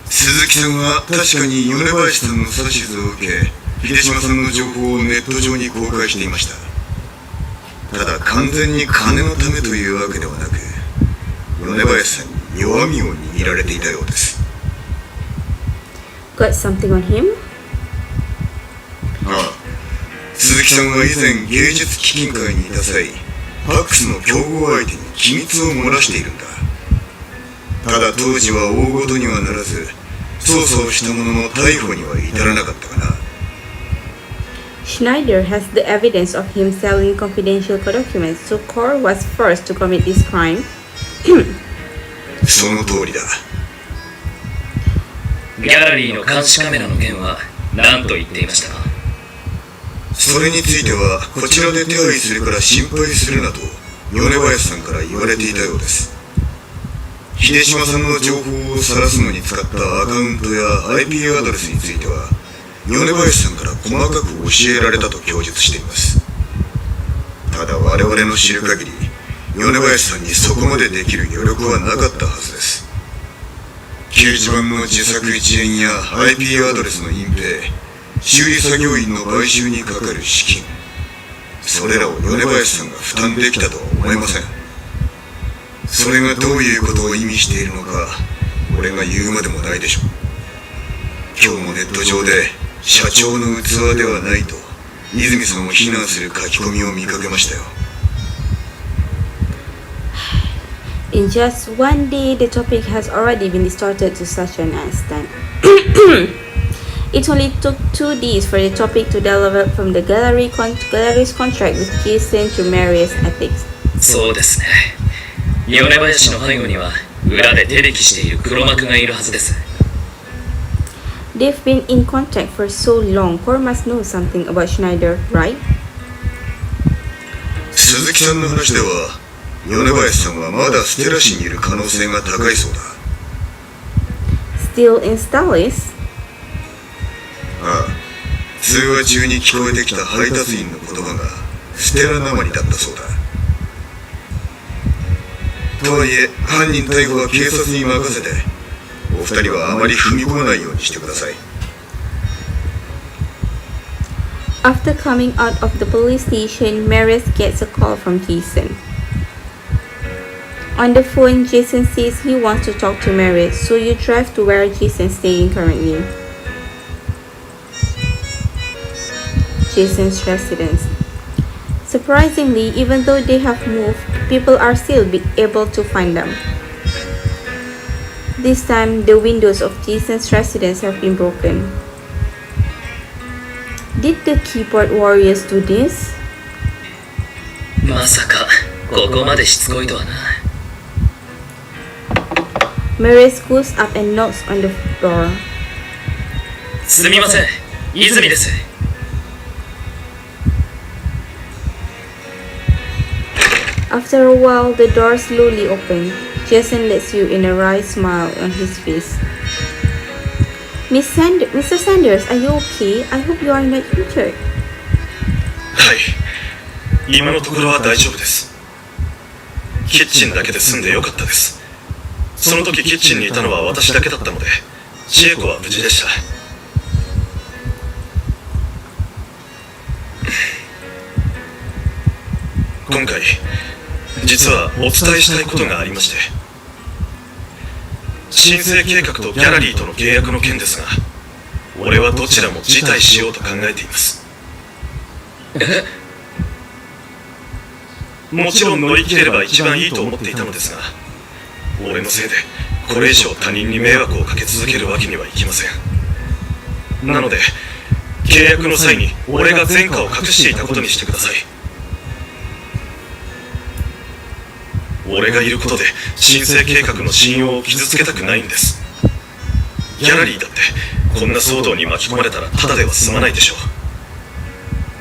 鈴木さんは確かに米林さんの指図を受け、秀島さんの情報をネット上に公開していました。ただ完全に金のためというわけではなく、米林さんに弱みを握られていたようです。Got something on him? ああ、鈴木さんは以前芸術基金会にいた際、ファックスの競合相手に機密を漏らしているんだ。ただ当時は大事にはならず、捜査をしたものの逮捕には至らなかったかな。Schneider has the evidence of him selling confidential documents, so Cor was forced to commit this crime. その通りだ。ギャラリーの監視カメラの件は何と言っていましたか？それについてはこちらで手配するから心配するなと米林さんから言われていたようです。秀島さんの情報を晒すのに使ったアカウントや IP アドレスについては米林さんから細かく教えられたと供述しています。ただ我々の知る限り米林さんにそこまでできる余力はなかったはずです。掲示板の自作一演や IP アドレスの隠蔽、修理作業員の買収にかかる資金、それらを米林さんが負担できたとは思えません。それがどういうことを意味しているのか俺が言うまでもないでしょう。今日もネット上で社長の器ではないと泉さんを非難する書き込みを見かけましたよ。In just one day, the topic has already been distorted to such an extent. It only took 2 days for the topic to develop from the gallery's contract with Jason to Marius ethics. そうですね。米林の背後には裏で手引きしている黒幕がいるはずです。They've been in contact for so long. Cor must know something about Schneider, right? 鈴木さんの話では米林さんはまだステラ市にいる可能性が高いそうだ。Still in Stalis? ああ、通話中に聞こえてきた配達員の言葉がステラなまりだったそうだ。とはいえ犯人逮捕は警察に任せて、お二人はあまり踏み込まないようにしてください。After coming out of the police station, Marius gets a call from Jason. On the phone, Jason says he wants to talk to Marius, so you drive to where Jason's staying currently. Jason's residence. Surprisingly, even though they have moved, people are still able to find them. This time, the windows of Jason's residence have been broken. Did the keyboard warriors do this? まさかここまでしつこいとはな。Marius goes up and knocks on the door. すみません、泉です。After a while, the door slowly opens. Jason lets you in a wry smile on his face. Mr. Sanders, are you okay? I hope you are not injured. はい、今のところは大丈夫です。キッチンだけで済んでよかったです。その時キッチンにいたのは私だけだったので、千恵子は無事でした。今回実はお伝えしたいことがありまして、申請計画とギャラリーとの契約の件ですが、俺はどちらも辞退しようと考えています。もちろん乗り切れれば一番いいと思っていたのですが、俺のせいでこれ以上他人に迷惑をかけ続けるわけにはいきません。なので契約の際に俺が前科を隠していたことにしてください。俺がいることで申請計画の信用を傷つけたくないんです。ギャラリーだってこんな騒動に巻き込まれたらただでは済まないでしょ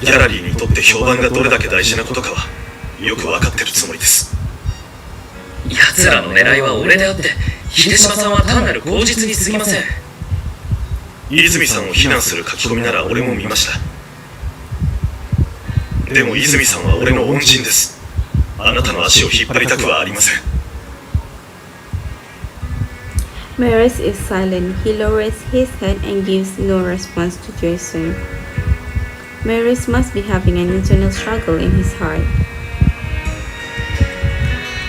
う。ギャラリーにとって評判がどれだけ大事なことかはよく分かってるつもりです。奴らの狙いは俺であって、秀島さんは単なる口実に過ぎません。泉さんを非難する書き込みなら俺も見ました。でも泉さんは俺の恩人です。あなたの足を引っ張りたくはありません。Marius is silent. He lowers his head and gives no response to Jason. Marius must be having an internal struggle in his heart.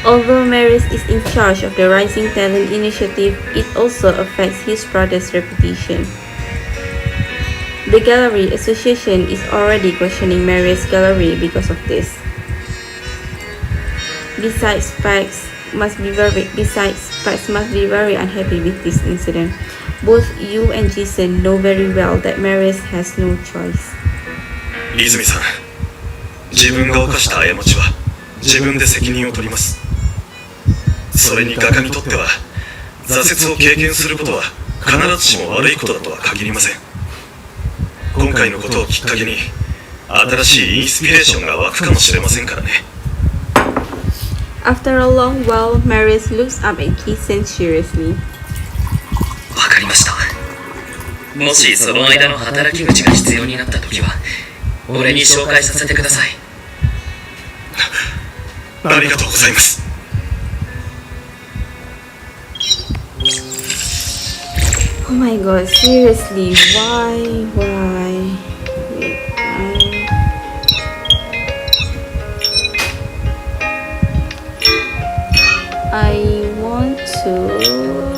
Although Marius is in charge of the Rising Talent Initiative, it also affects his brother's reputation. The Gallery Association is already questioning Marius' gallery because of this. Besides, Pax must be very unhappy with this incident. Both you and Jason know very well that Marius has no choice. 泉さん、自分が犯した過ちは自分で責任を取ります。それに画家にとっては挫折を経験することは必ずしも悪いことだとは限りません。今回のことをきっかけに新しいインスピレーションが湧くかもしれませんからね。After a long while, Marius looks up at Jason seriously. わかりました。もしその間の働き口が必要になった時は俺に紹介させてください。ありがとうございます。Oh my god, seriously, why? I want to...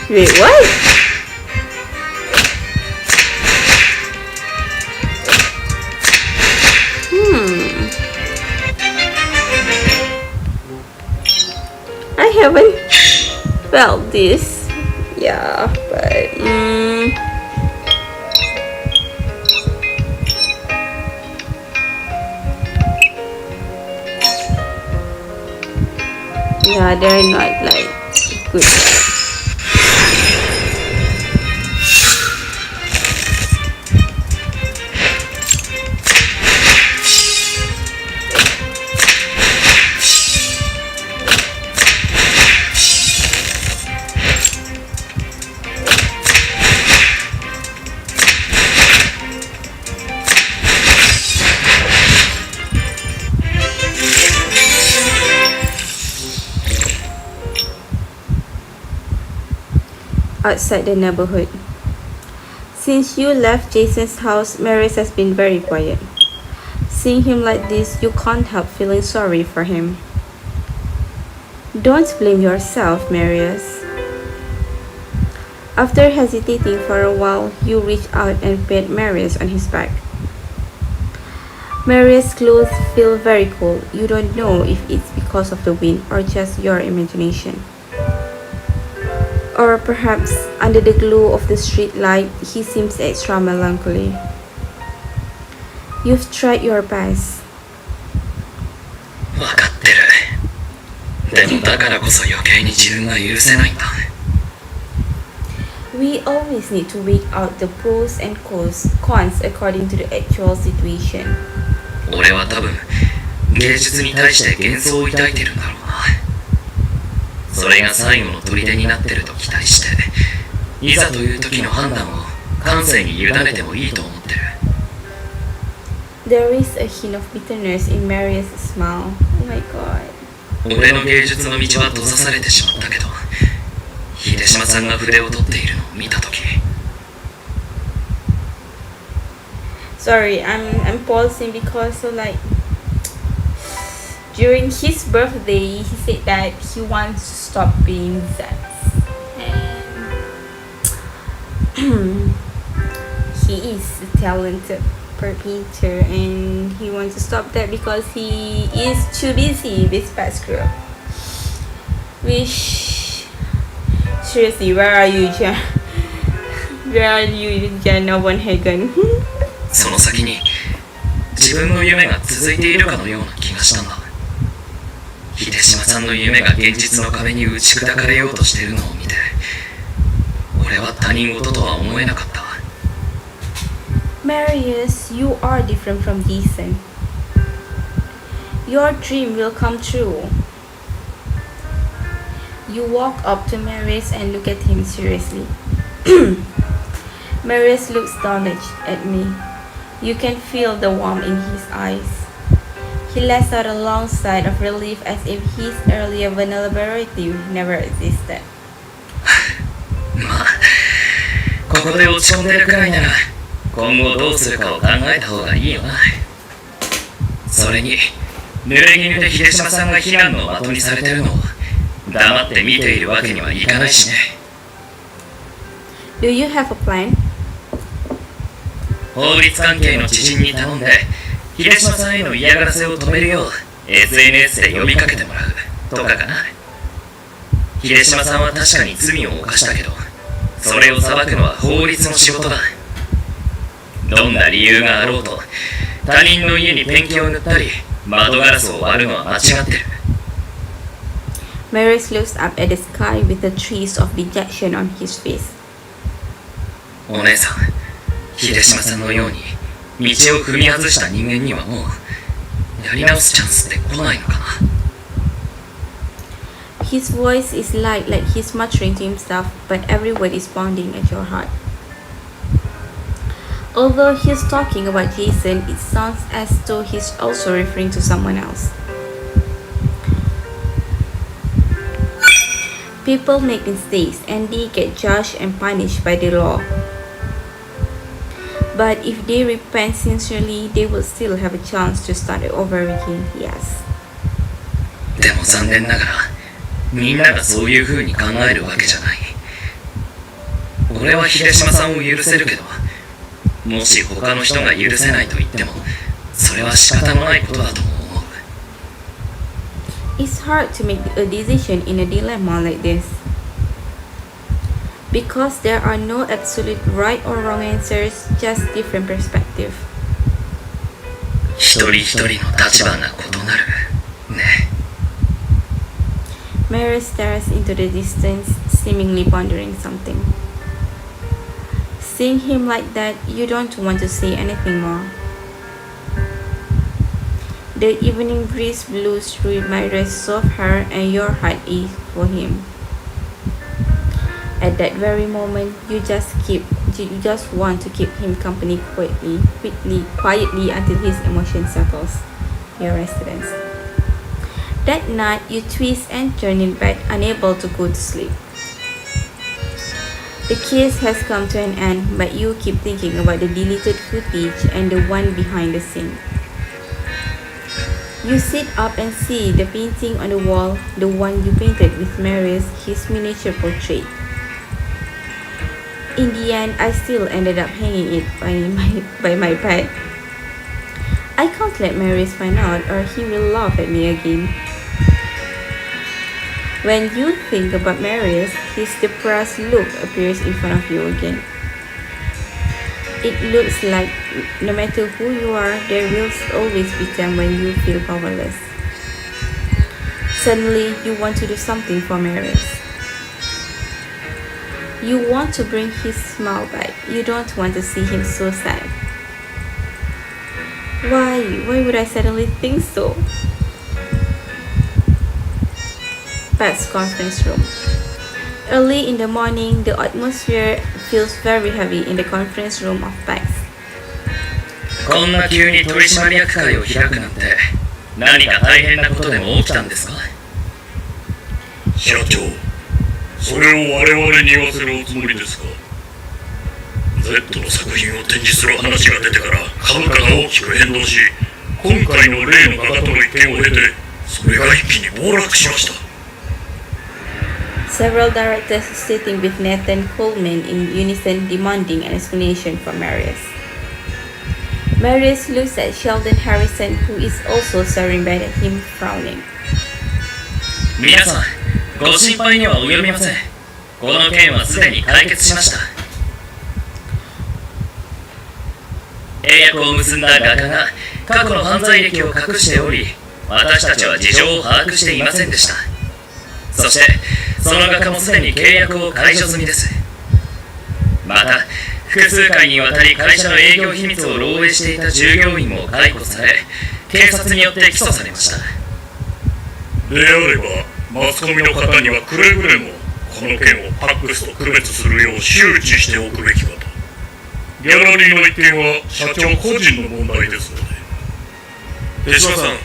Wait, what? I haven't felt this. Yeah, but yeah, they're not like good. Outside the neighborhood. Since you left Jason's house, Marius has been very quiet. Seeing him like this, you can't help feeling sorry for him. Don't blame yourself, Marius. After hesitating for a while, you reach out and pat Marius on his back. Marius' clothes feel very cold. You don't know if it's because of the wind or just your imagination. Or perhaps under the glow of the street light, he seems extra melancholy. You've tried your best. わかってる。でもだからこそ余計に自分が許せないんだ。We always need to weigh out the pros and cons according to the actual situation. 俺は多分芸術に対して幻想を抱いてるんだろうな。それが最後の砦になってると期待して、いざという時の判断を感性に委ねてもいいと思ってる。 There is a hint of bitterness in Marius' smile. Oh my god. 俺の芸術の道は閉ざされてしまったけど、秀島さんが筆を取っているのを見た時、 Sorry, I'm pausing because during his birthday he said that he wants to stop being sex. And he is a talented painter and he wants to stop that because he is too busy with past girl. Which seriously, where are you, Jan? Where are you, Jana von Hagen? その先に自分の夢が続いているかのような気がしたんだ。秀島さんの夢が現実の壁に打ち砕かれようとしているのを見て、俺は他人事とは思えなかった。 Marius, you are different from Jason. Your dream will come true. You walk up to Marius and look at him seriously. Marius looks down at me. You can feel the warmth in his eyes. He lets out a long sigh of relief as if his earlier vulnerability never existed. まあ、ここで落ち込んでるくらいなら、今後どうするかを考えた方がいいよな。それに、濡れ衣で秀島さんが非難の的にされてるのを黙って見ているわけにはいかないしね。Do you have a plan? 法律関係の知人に頼んで、秀島さんへの嫌がらせを止めるよう SNS で呼びかけてもらうとかかな。秀島さんは確かに罪を犯したけど、それを裁くのは法律の仕事だ。どんな理由があろうと、他人の家にペンキを塗ったり窓ガラスを割るのは間違ってる。 Marius looks up at the sky with a trace of dejection on his face. お姉さん、秀島さんのように道を踏み外した人間にはもうやり直すチャンスって来ないのかな。 His voice is light, like he's muttering to himself, but every word is pounding at your heart. Although he's talking about Jason, it sounds as though he's also referring to someone else. People make mistakes and they get judged and punished by the law. But if they repent sincerely, they will still have a chance to start over again, yes. でも残念ながら、みんながそういう風に考えるわけじゃない。俺は秀島さんを許せるけど、もし他の人が許せないと言っても、それは仕方のないことだと思う。 It's hard to make a decision in a dilemma like this. Because there are no absolute right or wrong answers, just different perspectives. 一人一人の立場が異なる。ね。 Marius stares into the distance, seemingly pondering something. Seeing him like that, you don't want to say anything more. The evening breeze blows through Marius' soft hair and your heart aches for him. At that very moment, you just want to keep him company quietly until his emotion settles your residence. That night, you twist and turn in bed, unable to go to sleep. The kiss has come to an end, but you keep thinking about the deleted footage and the one behind the scene. You sit up and see the painting on the wall, the one you painted with Marius, his miniature portrait. In the end, I still ended up hanging it by my bed. I can't let Marius find out or he will laugh at me again. When you think about Marius, his depressed look appears in front of you again. It looks like no matter who you are, there will always be time when you feel powerless. Suddenly, you want to do something for Marius. You want to bring his smile back. You don't want to see him so sad. Why? Why would I suddenly think so? Pat's conference room. Early in the morning, the atmosphere feels very heavy in the conference room of Pax. こんな急に取締役会を開くなんて何か大変なことでも起きたんですか？社長、それを我々に言わせるおつもりですか？ Z の作品を展示する話が出てから株価が大きく変動し、今回の例の画家との一件を経て、それが一気に暴落しました。 Several directors sitting with Nathan Coleman in unison demanding an explanation from Marius. Marius looks at Sheldon Harrison, who is also staring back at him, frowning. 皆さん、ご心配には及びません。この件はすでに解決しました。契約を結んだ画家が過去の犯罪歴を隠しており、私たちは事情を把握していませんでした。そして、その画家もすでに契約を解除済みです。また、複数回にわたり会社の営業秘密を漏洩していた従業員も解雇され、警察によって起訴されました。であれば、マスコミの方にはくれぐれもこの件をパックスと区別するよう周知しておくべきかと。ギャラリーの一件は社長個人の問題ですので。手島さん、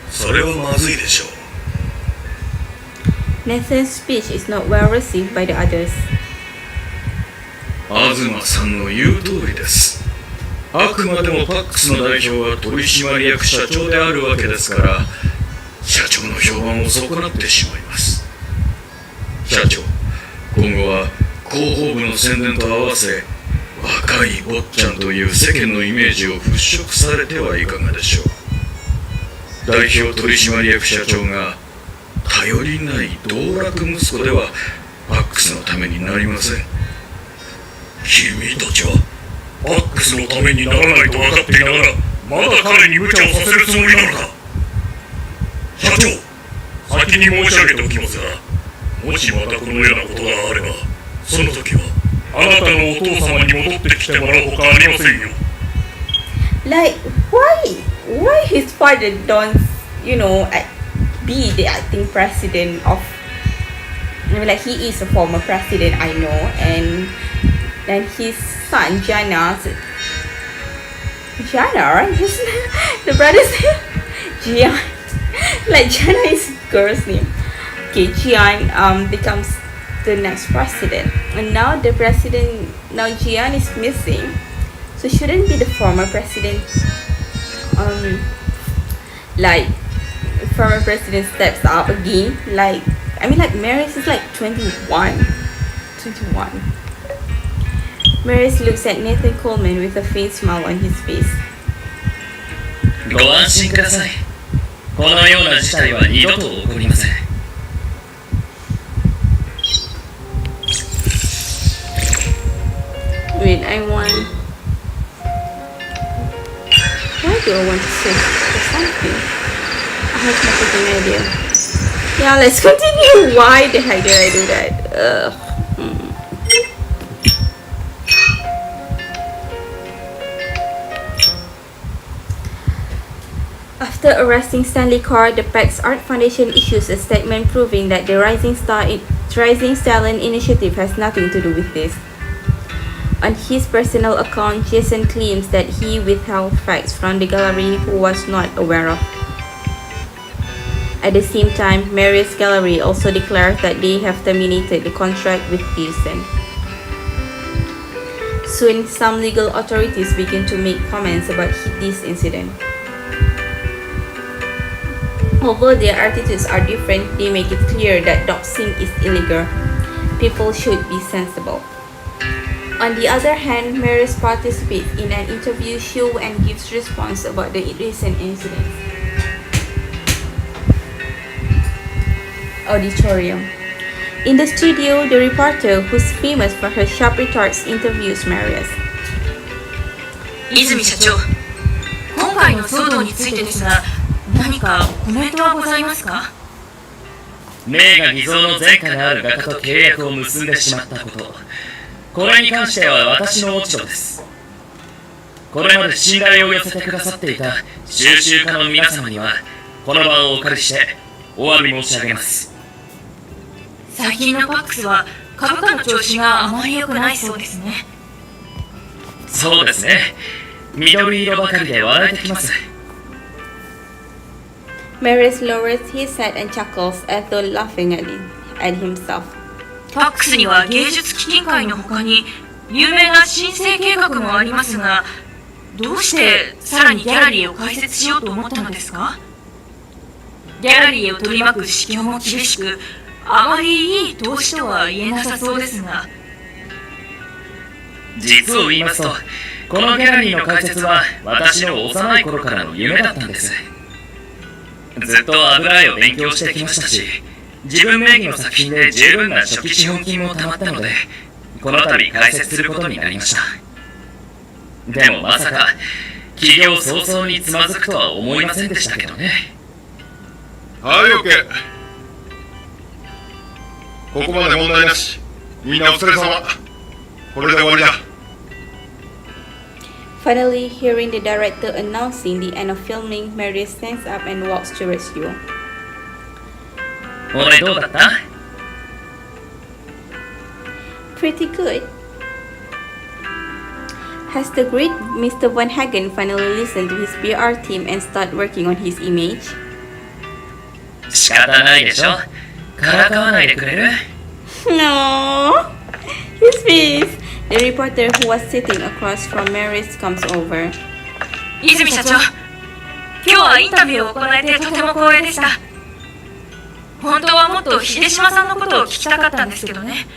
それはまずいでしょう。 Nathan's speech is not well received by the others. 東さんの言う通りです。あくまでもパックスの代表は取締役社長であるわけですから、社長の評判を損なってしまいます。社長、今後は広報部の宣伝と合わせ、若い坊ちゃんという世間のイメージを払拭されてはいかがでしょう。代表取締役社長が頼りない道楽息子ではパックスのためになりません。君たちはパックスのためにならないと分かっていながら、まだ彼に無茶をさせるつもりなのか。社長、先に申し上げておきますが、もしまたこのようなことがあれば、その時はあなたのお父様に戻ってきてもらうほかありませんよ。 Like, why his father don't, be the acting president of, like he is a former president, I know, and then his son, Jana, right? The brother's name? Gian. Like Jana is girl's name. Okay, Gian becomes the next president. And now the president, now Gian is missing. So shouldn't be the former president, like, former president steps up again. Like, Marius is like 21. Marius looks at Nathan Coleman with a faint smile on his face. ご安心ください。このような事態は二度と起こりません。Wait, why do I want to search for something? I have no fucking idea. Yeah, let's continue. Why the heck did I do that? After arresting Stanley Carr, the PAX Art Foundation issues a statement proving that the Rising Talent Initiative has nothing to do with this. On his personal account, Jason claims that he withheld facts from the gallery who was not aware of. At the same time, Marius Gallery also declared that they have terminated the contract with Jason. Soon, some legal authorities begin to make comments about this incident. Although their attitudes are different, they make it clear that doxing is illegal. People should be sensible. On the other hand, Marius participates in an interview show and gives response about the recent incidents. Auditorium. In the studio, the reporter, who's famous for her sharp retorts, interviews Marius. 泉社長、今回の騒動についてですが、何かコメントはございますか？名画偽造の前科がある画家と契約を結んでしまったこと、これに関しては私の落ち度です。これまで信頼を寄せてくださっていた収集家の皆様にはこの場をお借りしてお詫び申し上げます。最近のパックスは株価の調子があまり良くないそうですね。そうですね。緑色ばかりで笑えてきます。Marius lowers his head and chuckles as though laughing at himself. パックスには芸術基金会の他に有名な申請計画もありますが、どうしてさらにギャラリーを開設しようと思ったのですか？ギャラリーを取り巻く市況も厳しく、あまりいい投資とは言えなさそうですが。実を言いますと、このギャラリーの開設は私の幼い頃からの夢だったんです。ずっと油絵を勉強してきましたし、自分名義の作品で十分な初期資本金も貯まったので、この度開設することになりました。でもまさか起業早々につまずくとは思いませんでしたけどね。はい、オッケー。ここまで問題なし。みんなお疲れ様。これで終わりだ。Finally, hearing the director announcing the end of filming, Marius stands up and walks towards you. 俺どうだった？ Pretty good. Has the great Mr. Van Hagen finally listened to his PR team and start working on his image? 仕方ないでしょ。からかわないでくれる？ No. His face. The reporter who was sitting across from Marius comes over. 泉社長、今日はインタビューを行えてとても光栄でした。本当はもっと秀島さんのことを聞きたかったんですけどね。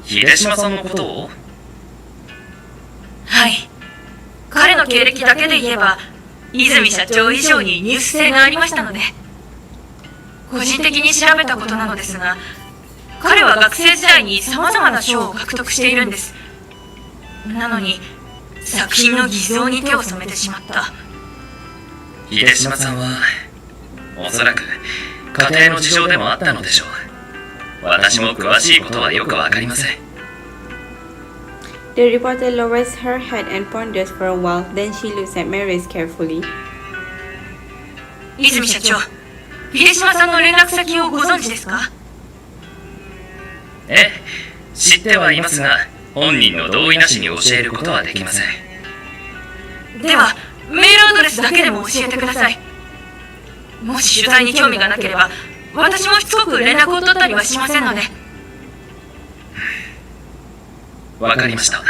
秀島さんのことを？はい。彼の経歴だけで言えば、泉社長以上にニュース性がありましたので。個人的に調べたことなのですが、彼は学生時代に様々な賞を獲得しているんです。なのに、作品の偽造に手を染めてしまった。秀島さんはおそらく家庭の事情でもあったのでしょう。私も詳しいことはよくわかりません。The reporter lowers her head and ponders for a while, then she looks at Marius carefully. 泉社長、秀島さんの連絡先をご存知ですか？ええ、知ってはいますが、本人の同意なしに教えることはできません。では、メールアドレスだけでも教えてください。もし取材に興味がなければ、私もしつこく連絡を取ったりはしませんので。わかりました。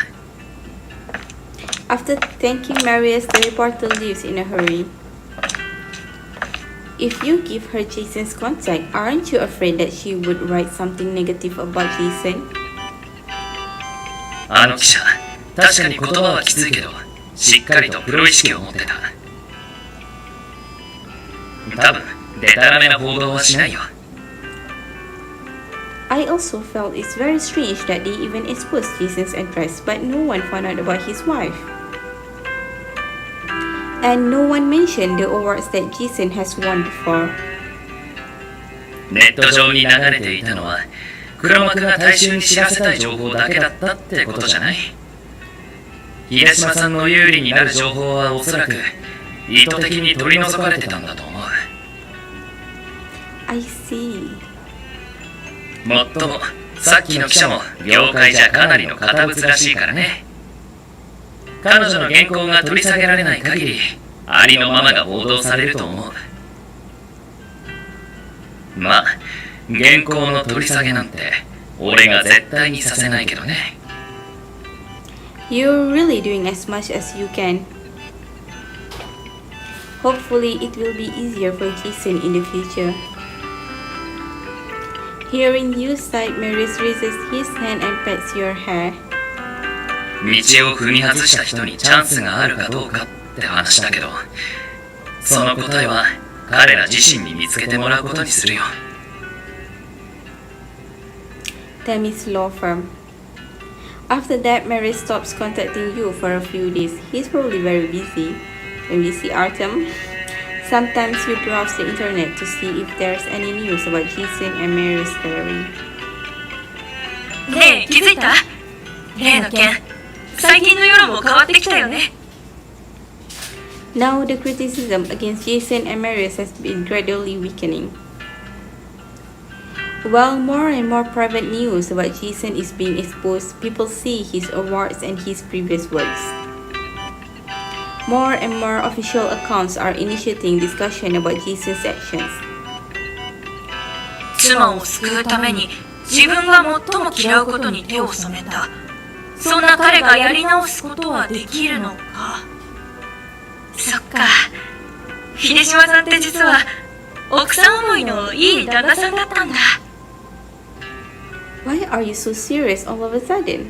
After thanking Marius, the reporter leaves in a hurry. If you give her Jason's contact, aren't you afraid that she would write something negative about Jason? あの記者、確かに言葉はきついけど、しっかりとプロ意識を持ってた。多分、デタラメな報道はしないよ。I also felt it's very strange that they even exposed Jason's address, but no one found out about his wife. And no one mentioned the awards that Jason has won before. ネット上に流れていたのは、黒幕が大衆に知らせたい情報だけだったってことじゃない。秀島さんの有利になる情報はおそらく意図的に取り除かれてたんだと思う。I see. もっとも、さっきの記者も業界じゃかなりの堅物らしいからね。彼女の原稿が取り下げられない限り、ありのままが報道されると思う。まあ、原稿の取り下げなんて、俺が絶対にさせないけどね。You're really doing as much as you can. Hopefully, it will be easier for Jason in the future. Hearing you sigh, Marius raises his hand and pats your hair. 道を踏み外した人にチャンスがあるかどうかって話だけど、その答えは彼ら自身に見つけてもらうことにするよ。Tammy's law firm. After that, Marius stops contacting you for a few days. He's probably very busy. When we see Artem, Sometimes you browse the internet to see if there's any news about Jason and Marius gallery. ねえ、気づいた？例の件、最近の世論も変わってきたよね。Now the criticism against Jason and Marius has been gradually weakening. While more and more private news about Jason is being exposed, people see his awards and his previous works. More and more official accounts are initiating discussion about Jason's actions. 妻を救うために自分が最も嫌うことに手を染めた。そんな彼がやり直すことはできるのか。そっか。秀島さんって実は奥さん思いのいい旦那さんだったんだ。Why are you so serious all of a sudden?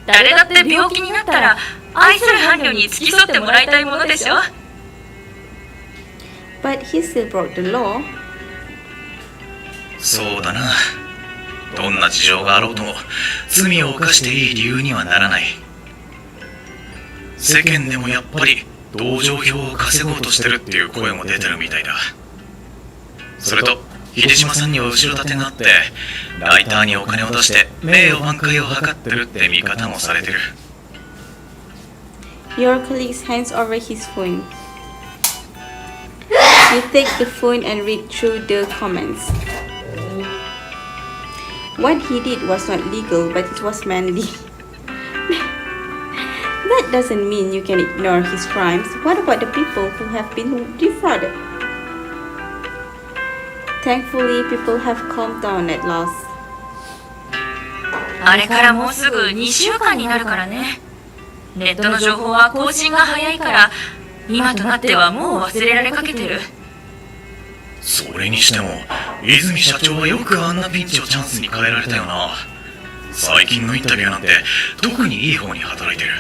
誰だって病気になったら愛する伴侶に付き添ってもらいたいものでしょ。But he still broke the law. そうだな。どんな事情があろうとも罪を犯していい理由にはならない。世間でもやっぱり同情票を稼ごうとしてるっていう声も出てるみたいだ。それと秀島さんには後ろ盾があってライターにお金を出して名誉挽回を図ってるって見方もされてる。 Your colleague hands over his phone. You take the phone and read through the comments. What he did was not legal, but it was manly. That doesn't mean you can ignore his crimes. What about the people who have been defrauded? Thankfully, people have calmed down at last. あれからもうすぐ2週間になるからね。ネットの情報は更新が早いから今となってはもう忘れられかけてる。それにしても泉社長はよくあんなピンチをチャンスに変えられたよな。最近のインタビューなんて特にいい方に働いてる。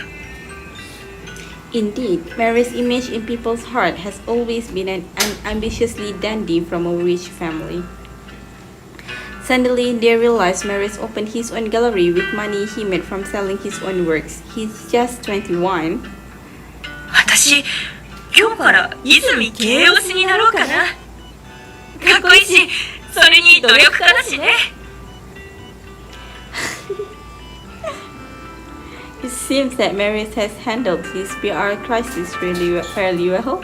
Indeed, Marius' image in people's heart has always been an ambitiously dandy from a rich family. Suddenly, they realized Marius opened his own gallery with money he made from selling his own works. He's just 21. 私、今日から泉形容詞になろうかな。かっこいいし、それに努力家だしね。It seems that Marius has handled his PR crisis fairly well.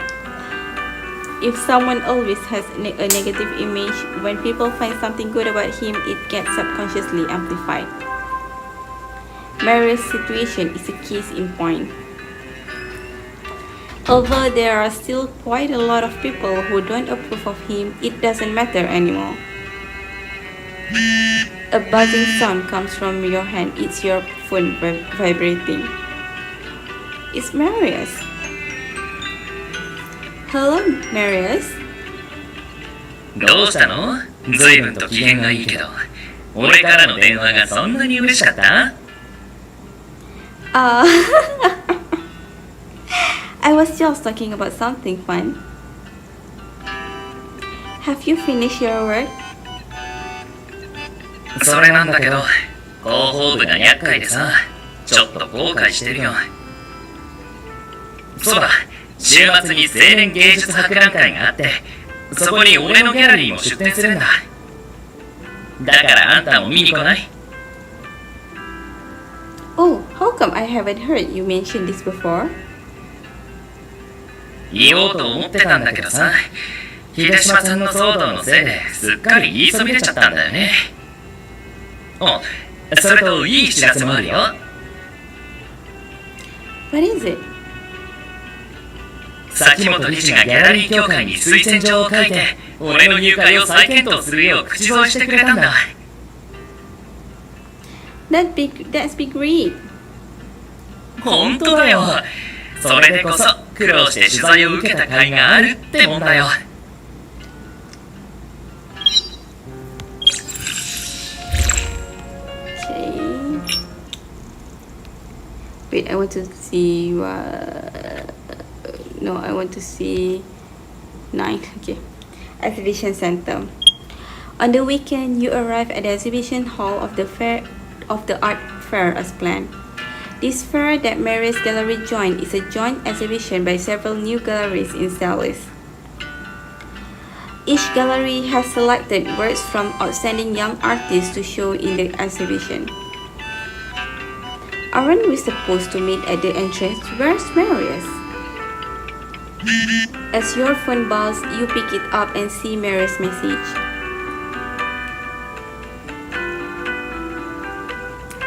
If someone always has a negative image, when people find something good about him, it gets subconsciously amplified. Marius' situation is a case in point. Although there are still quite a lot of people who don't approve of him, it doesn't matter anymore. A buzzing sound comes from your hand. It's your phone vibrating. It's Marius. Hello, Marius. どうしたの？随分と機嫌がいいけど、俺からの電話がそんなに嬉しかった？ I was just talking about something fun. Have you finished your work? それなんだけど、広報部が厄介でさ、ちょっと後悔してるよ。そうだ、週末に青年芸術博覧会があって、そこに俺のギャラリーも出展するんだ。だからあんたも見に来ない？ Oh, how come I haven't heard you mention this before? 言おうと思ってたんだけどさ、秀島さんの騒動のせいですっかり言いそびれちゃったんだよね。お、それといい知らせもあるよ。What is it? 崎本理事がギャラリー協会に推薦状を書いて、俺の入会を再検討するよう口添えしてくれたんだ。That's be great. 本当だよ。それでこそ苦労して取材を受けた甲斐があるってもんだよ。Okay. Wait, I want to see no, I want to see 9. Okay. Exhibition Center. On the weekend, you arrive at the exhibition hall of the art fair as planned. This fair that Marius Gallery joined is a joint exhibition by several new galleries in Dallas. Each gallery has selected works from outstanding young artists to show in the exhibition. Aren't we supposed to meet at the entrance? Where's Marius? As your phone buzz, you pick it up and see Marius' message.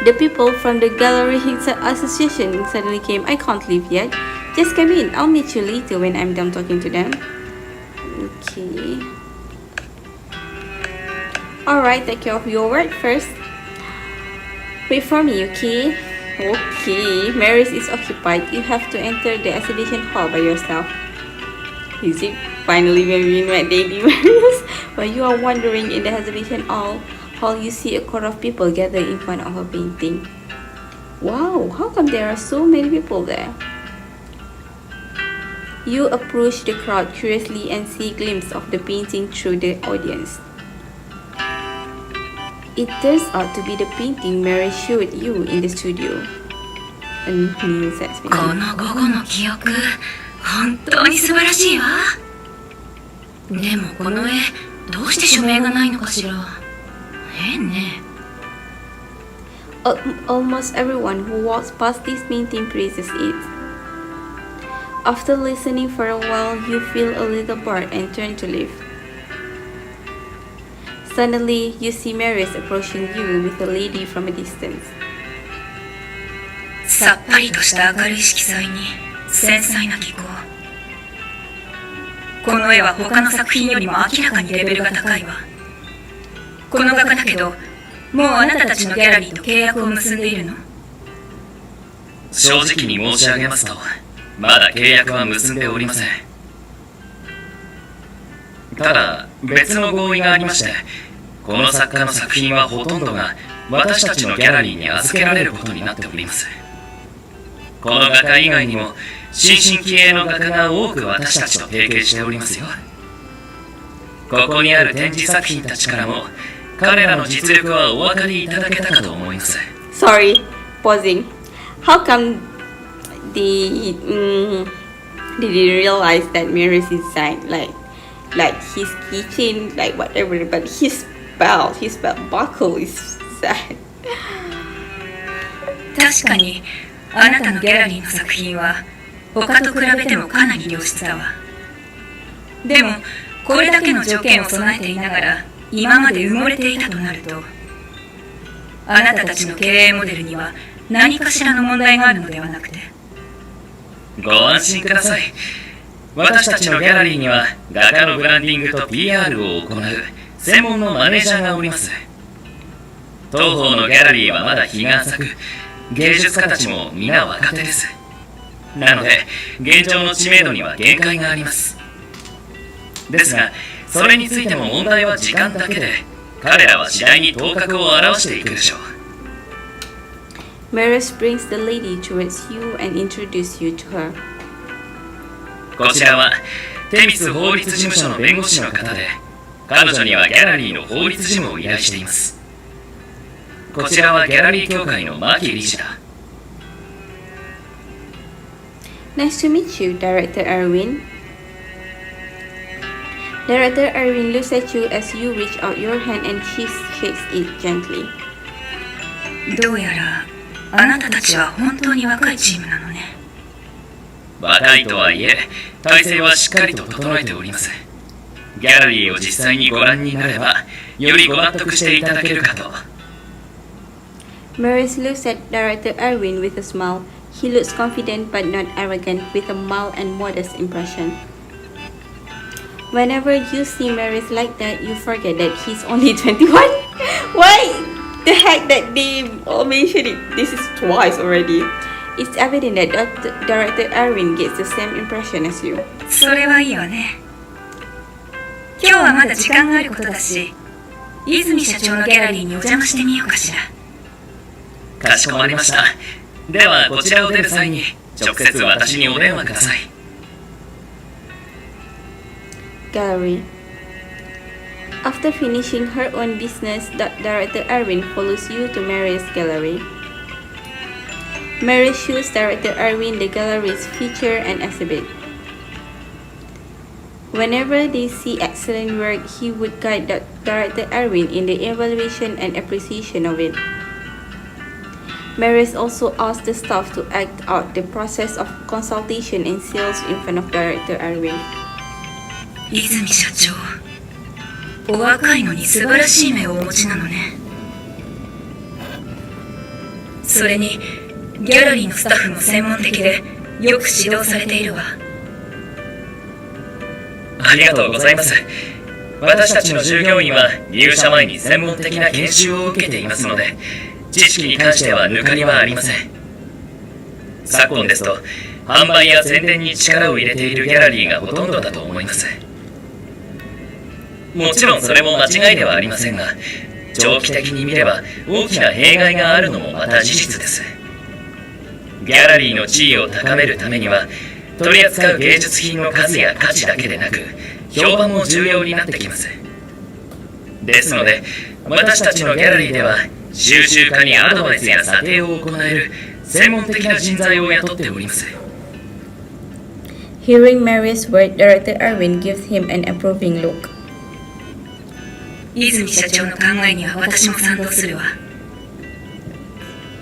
The people from the gallery association suddenly came. I can't leave yet. Just come in. I'll meet you later when I'm done talking to them. Okay. Alright, take care of your work first. Wait for me, okay? Okay. Marius is occupied. You have to enter the exhibition hall by yourself. Is it finally when we met Lady Marius? While you are wandering in the exhibition hall, you see a crowd of people gathered in front of a painting. Wow, how come there are so many people there? You approach the crowd curiously and see a glimpse of the painting through the audience. It turns out to be the painting Marius showed you in the studio. A new set この午後の記憶、本当に素晴らしいわ。でもこの絵、どうして署名がないのかしら。変ね。Almost everyone who walks past this painting praises it. After listening for a while, you feel a little bored and turn to leave. Suddenly, you see Marius approaching you with a lady from a distance. さっぱりとした明るい色彩に繊細な技巧。この絵は他の作品よりも明らかにレベルが高いわ。この画家だけど、もうあなたたちのギャラリーと契約を結んでいるの？正直に申し上げますと、まだ契約は結んでおりません。ただ、別の合意がありまして、この作家の作品はほとんどが私たちのギャラリーに預けられることになっております。この画家以外にも、新進気鋭の画家が多く私たちと提携しておりますよ。ここにある展示作品たちからも、彼らの実力はお分かりいただけたかと思います。Sorry, pausing. How come they didn't realize that Marius is signed like his keychain, like whatever, but his belt buckle is signed. 確かに、あなたのギャラリーの作品は他と比べてもかなり良質だわ。でも、これだけの条件を備えていながら今まで埋もれていたとなると、あなたたちの経営モデルには何かしらの問題があるのではなくて。ご安心ください。私たちのギャラリーには画家のブランディングと PR を行う専門のマネージャーがおります。当方のギャラリーはまだ日が浅く、芸術家たちも皆若手です。なので、現状の知名度には限界があります。ですが、それについても問題は時間だけで、彼らは次第に頭角を現していくでしょう。Marius brings the lady towards you and introduces you to her. こちらは、テミス法律事務所の弁護士の方で、彼女にはギャラリーの法律事務を依頼しています。こちらはギャラリー協会のマキ理事だ。Nice to meet you, Director Erwin. Director Erwin looks at you as you reach out your hand and she shakes it gently. どうやらあなたたちは本当に若いチームなのね。若いとはいえ、体制はしっかりと整えております。ギャラリーを実際にご覧になれば、よりご納得していただけるかと。Marius looks at Director Erwin with a smile. He looks confident but not arrogant, with a mild and modest impression. Whenever you see Marius like that, you forget that he's only 21. Why the heck that they all mentioned it? This is twice already. It's evident that Director Erwin gets the same impression as you. それはいいわね。今日はまだ時間があることだし、泉社長のギャラリーにお邪魔してみようかしら。かしこまりました。ではこちらを出る際に直接私にお電話ください。Gallery. After finishing her own business, Director Erwin follows you to Marius' gallery. Marius shows director Erwin the gallery's feature and exhibit. Whenever they see excellent work, he would guide director Erwin in the evaluation and appreciation of it. Marius also asked the staff to act out the process of consultation and sales in front of director Erwin. 泉社長、お若いのに素晴らしい目をお持ちなのね。それにギャラリーのスタッフも専門的でよく指導されているわ。ありがとうございます。私たちの従業員は入社前に専門的な研修を受けていますので、知識に関しては抜かりはありません。昨今ですと、販売や宣伝に力を入れているギャラリーがほとんどだと思います。もちろんそれも間違いではありませんが、長期的に見れば大きな弊害があるのもまた事実です。ギャラリーの地位を高めるためには、取り扱う芸術品の数や価値だけでなく、評判も重要になってきます。ですので、私たちのギャラリーでは、収集家にアドバイスや査定を行える専門的な人材を雇っております。Hearing Marius' word, director Erwin gives him an approving look. 泉社長の考えには私も賛同するわ。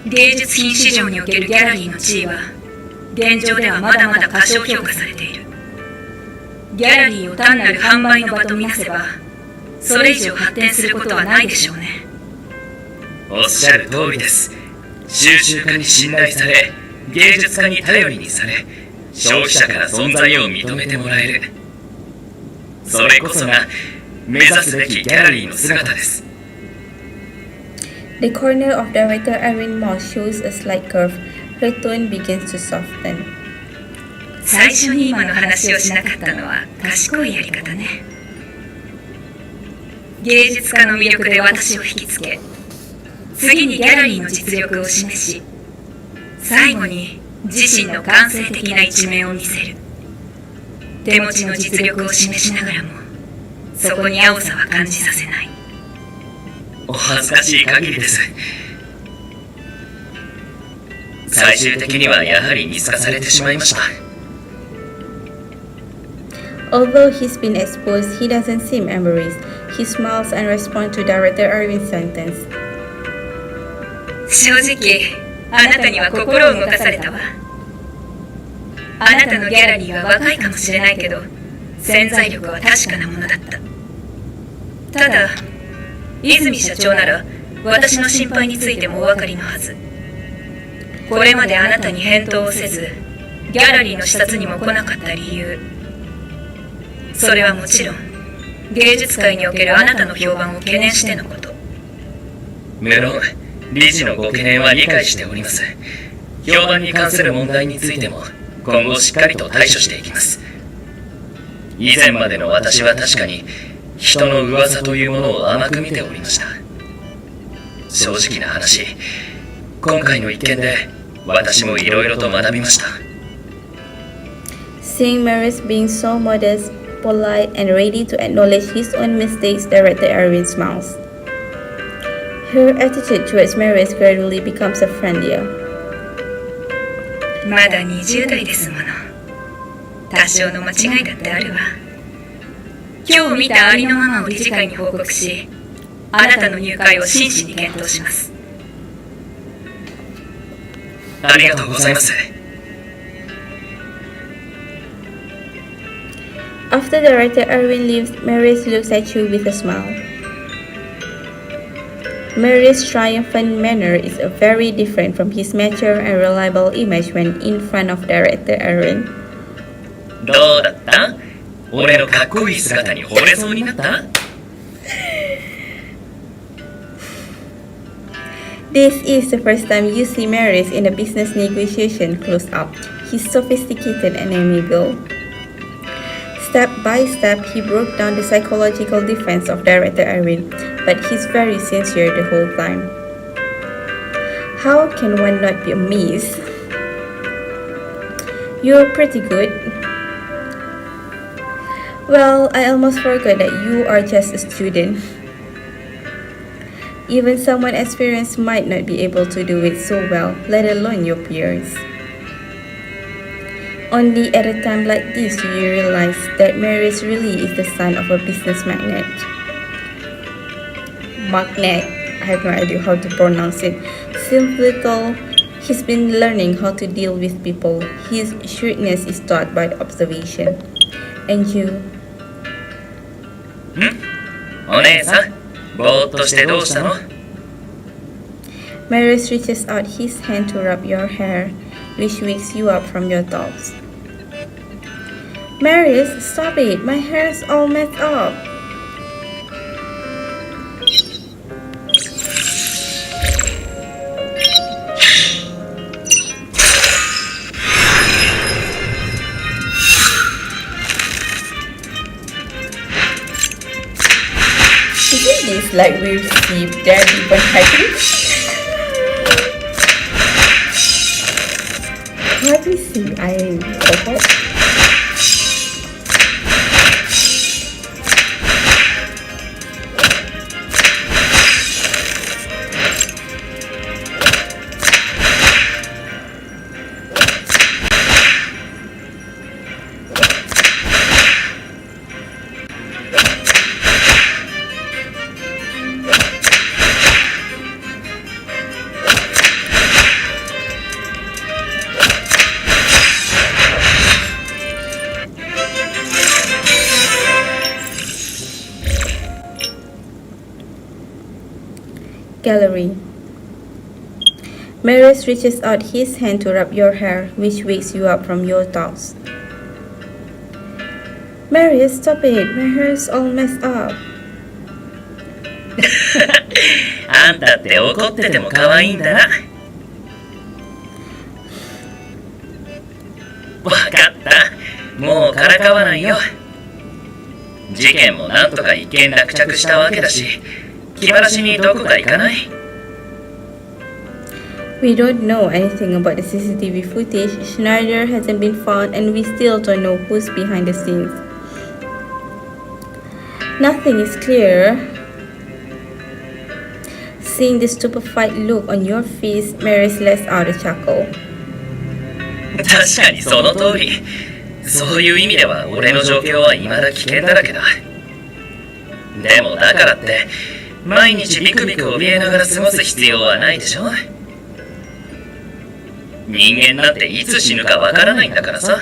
芸術品市場におけるギャラリーの地位は現状ではまだまだ過小評価されている。ギャラリーを単なる販売の場とみなせばそれ以上発展することはないでしょうね。おっしゃる通りです。収集家に信頼され、芸術家に頼りにされ、消費者から存在を認めてもらえる。それこそが目指すべきギャラリーの姿です。The corner of director Erwin's mouth shows a slight curve. Her tone begins to soften. 最初に今の話をしなかったのは賢いやり方ね。芸術家の魅力で私を引きつけ、次にギャラリーの実力を示し、最後に自身の感性的な一面を見せる。手持ちの実力を示しながらもそこに青さは感じさせない。お恥ずかしい限りです。最終的にはやはり見透かされてしまいました。Although he's been exposed, he doesn't seem embarrassed. He smiles and responds to director Erwin's sentence. 正直、あなたには心を動かされたわ。あなたのギャラリーは若いかもしれないけど、潜在力は確かなものだった。ただ、泉社長なら私の心配についてもお分かりのはず。これまであなたに返答をせず、ギャラリーの視察にも来なかった理由。それはもちろん、芸術界におけるあなたの評判を懸念してのこと。無論、理事のご懸念は理解しております。評判に関する問題についても、今後しっかりと対処していきます。以前までの私は確かに、人の噂というものを甘く見ておりました。正直な話、今回の一件で私もいろいろと学びました。Seeing Marius being so modest, polite, and ready to acknowledge his own mistakes, director Erwin smiles. Her attitude towards Marius gradually becomes a friendlier. まだ20代ですもの。多少の間違いだってあるわ。今日見たありのままを理事会に報告し、あなたの入会を真摯に検討します。ありがとうございます。After director Erwin leaves, Marius looks at you with a smile. Marius' triumphant manner is very different from his mature and reliable image when in front of director Erwin. どうだった？俺のかっこいい姿に惚れそうになった？ This is the first time you see Marius in a business negotiation close up. He's sophisticated and amiable. Step by step, he broke down the psychological defense of director Erwin, but he's very sincere the whole time. How can one not be amazed? You're pretty good. Well, I almost forgot that you are just a student. Even someone experienced might not be able to do it so well, let alone your peers. Only at a time like this do you realize that Marius really is the son of a business magnate. Magnet, I have no idea how to pronounce it. Since little, he's been learning how to deal with people. His shrewdness is taught by observation. And you, お姉さん、ぼーっとしてどうしたの？ Marius reaches out his hand to rub your hair, which wakes you up from your thoughts. Marius, stop it! My hair's all messed up. Isn't this like we received Daddy when package? Let me see. I forgot. Gallery. Marius reaches out his hand to rub your hair, which wakes you up from your thoughts. Marius, stop it! My hair's all messed up. あんたって怒ってても可愛いんだな。わかった。もうからかわないよ。事件もなんとか一件落着したわけだし、気晴らしにどこか行かない？ We don't know anything about the CCTV footage. Schneider hasn't been found and we still don't know who's behind the scenes. Nothing is clear. Seeing the stupefied look on your face, Marius lets out a chuckle. 確かにその通り。そういう意味では俺の状況は未だ危険だらけだ。でもだからって毎日ビクビク怯えながら過ごす必要はないでしょ。人間なんていつ死ぬかわからないんだからさ。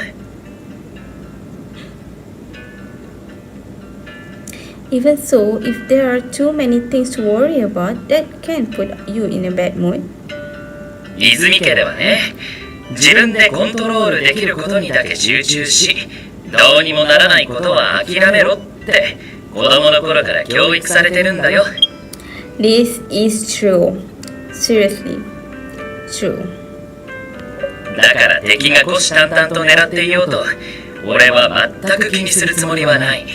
Even so, if there are too many things to worry about, that can put you in a bad mood. 泉家ではね、自分でコントロールできることにだけ集中し、どうにもならないことは諦めろって子供の頃から教育されてるんだよ。This is true. Seriously. True. だから敵が虎視眈々と狙っていようと、俺は全く気にするつもりはない。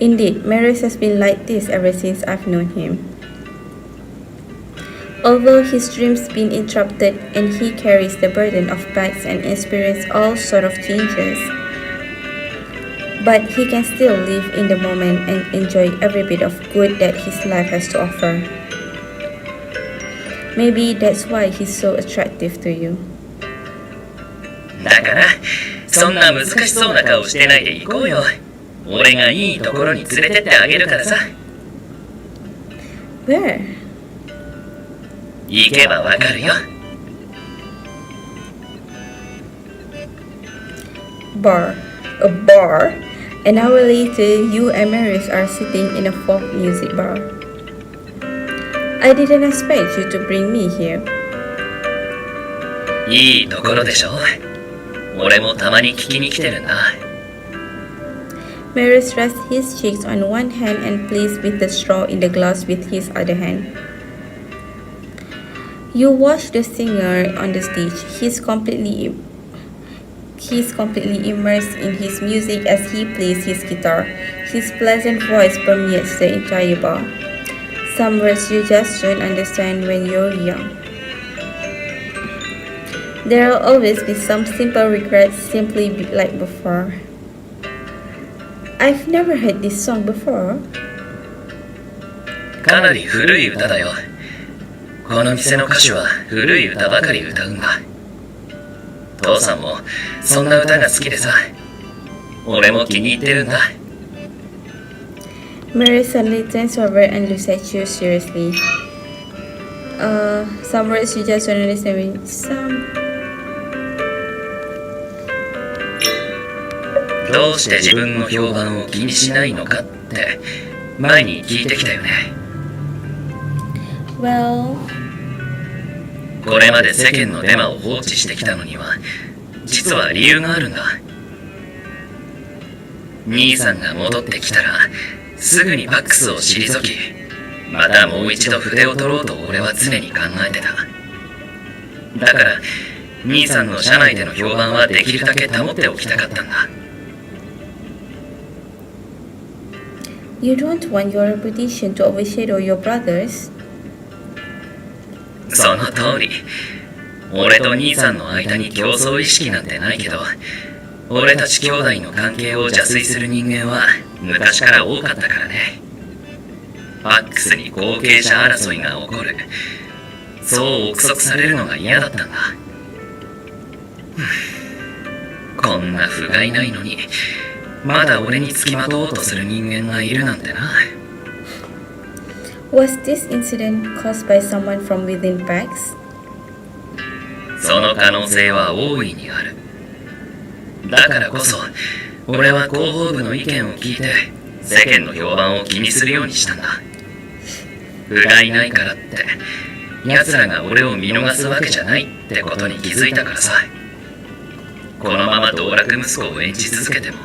Indeed, Marius has been like this ever since I've known him. Although his dreams been interrupted and he carries the burden of past and experience all sort of changes, but he can still live in the moment and enjoy every bit of good that his life has to offer. Maybe that's why he's so attractive to you. だから、そんな難しそうな顔してないで行こうよ。俺がいいところに連れてってあげるからさ。Where? 行けばわかるよ。Bar. A bar? An hour later, you and Marius are sitting in a folk music bar. I didn't expect you to bring me here. いいところでしょ。俺もたまに聞きに来てるんだ。Marius rests his cheeks on one hand and plays with the straw in the glass with his other hand. You watch the singer on the stage. He's completely immersed in his music as he plays his guitar. His pleasant voice permeates the entire bar. Some words you just don't understand when you're young. There will always be some simple regrets, simply like before. I've never heard this song before. かなり古い歌だよ。この店の歌手は古い歌ばかり歌うんだ。父さんもそんな歌が好きでさ、俺も気に入ってるんだ。Marius suddenly turns over and looks at you seriously. Some words you just don't understand me. Some. どうして自分の評判を気にしないのかって前に聞いてきたよね。Well, これまで世間のデマを放置してきたのには実は理由があるんだ。兄さんが戻ってきたらすぐにパックスを退き、またもう一度筆を取ろうと俺は常に考えてた。だから兄さんの社内での評判はできるだけ保っておきたかったんだ。you don't want your reputation to overshadow your brothers. その通り。俺と兄さんの間に競争意識なんてないけど、俺たち兄弟の関係を邪推する人間は昔から多かったからね。ファックスに後継者争いが起こる。そう憶測されるのが嫌だったんだ。こんな不甲斐ないのに、まだ俺に付きまとおうとする人間がいるなんてな。Was this incident caused by someone from within PAX? その可能性は大いにある。だからこそ、俺は広報部の意見を聞いて、世間の評判を気にするようにしたんだ。不甲斐ないからって、奴らが俺を見逃すわけじゃないってことに気づいたからさ。このまま道楽息子を演じ続けても、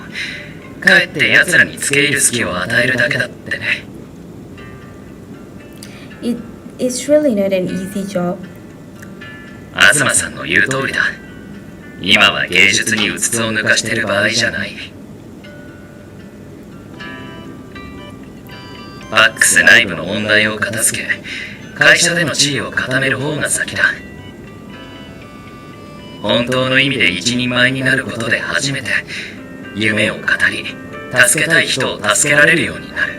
かえって奴らに付け入る隙を与えるだけだってね。It's really not an easy job. 東さんの言う通りだ。今は芸術にうつつを抜かしてる場合じゃない。ファックス内部の問題を片付け、会社での地位を固める方が先だ。本当の意味で一人前になることで初めて夢を語り、助けたい人を助けられるようになる。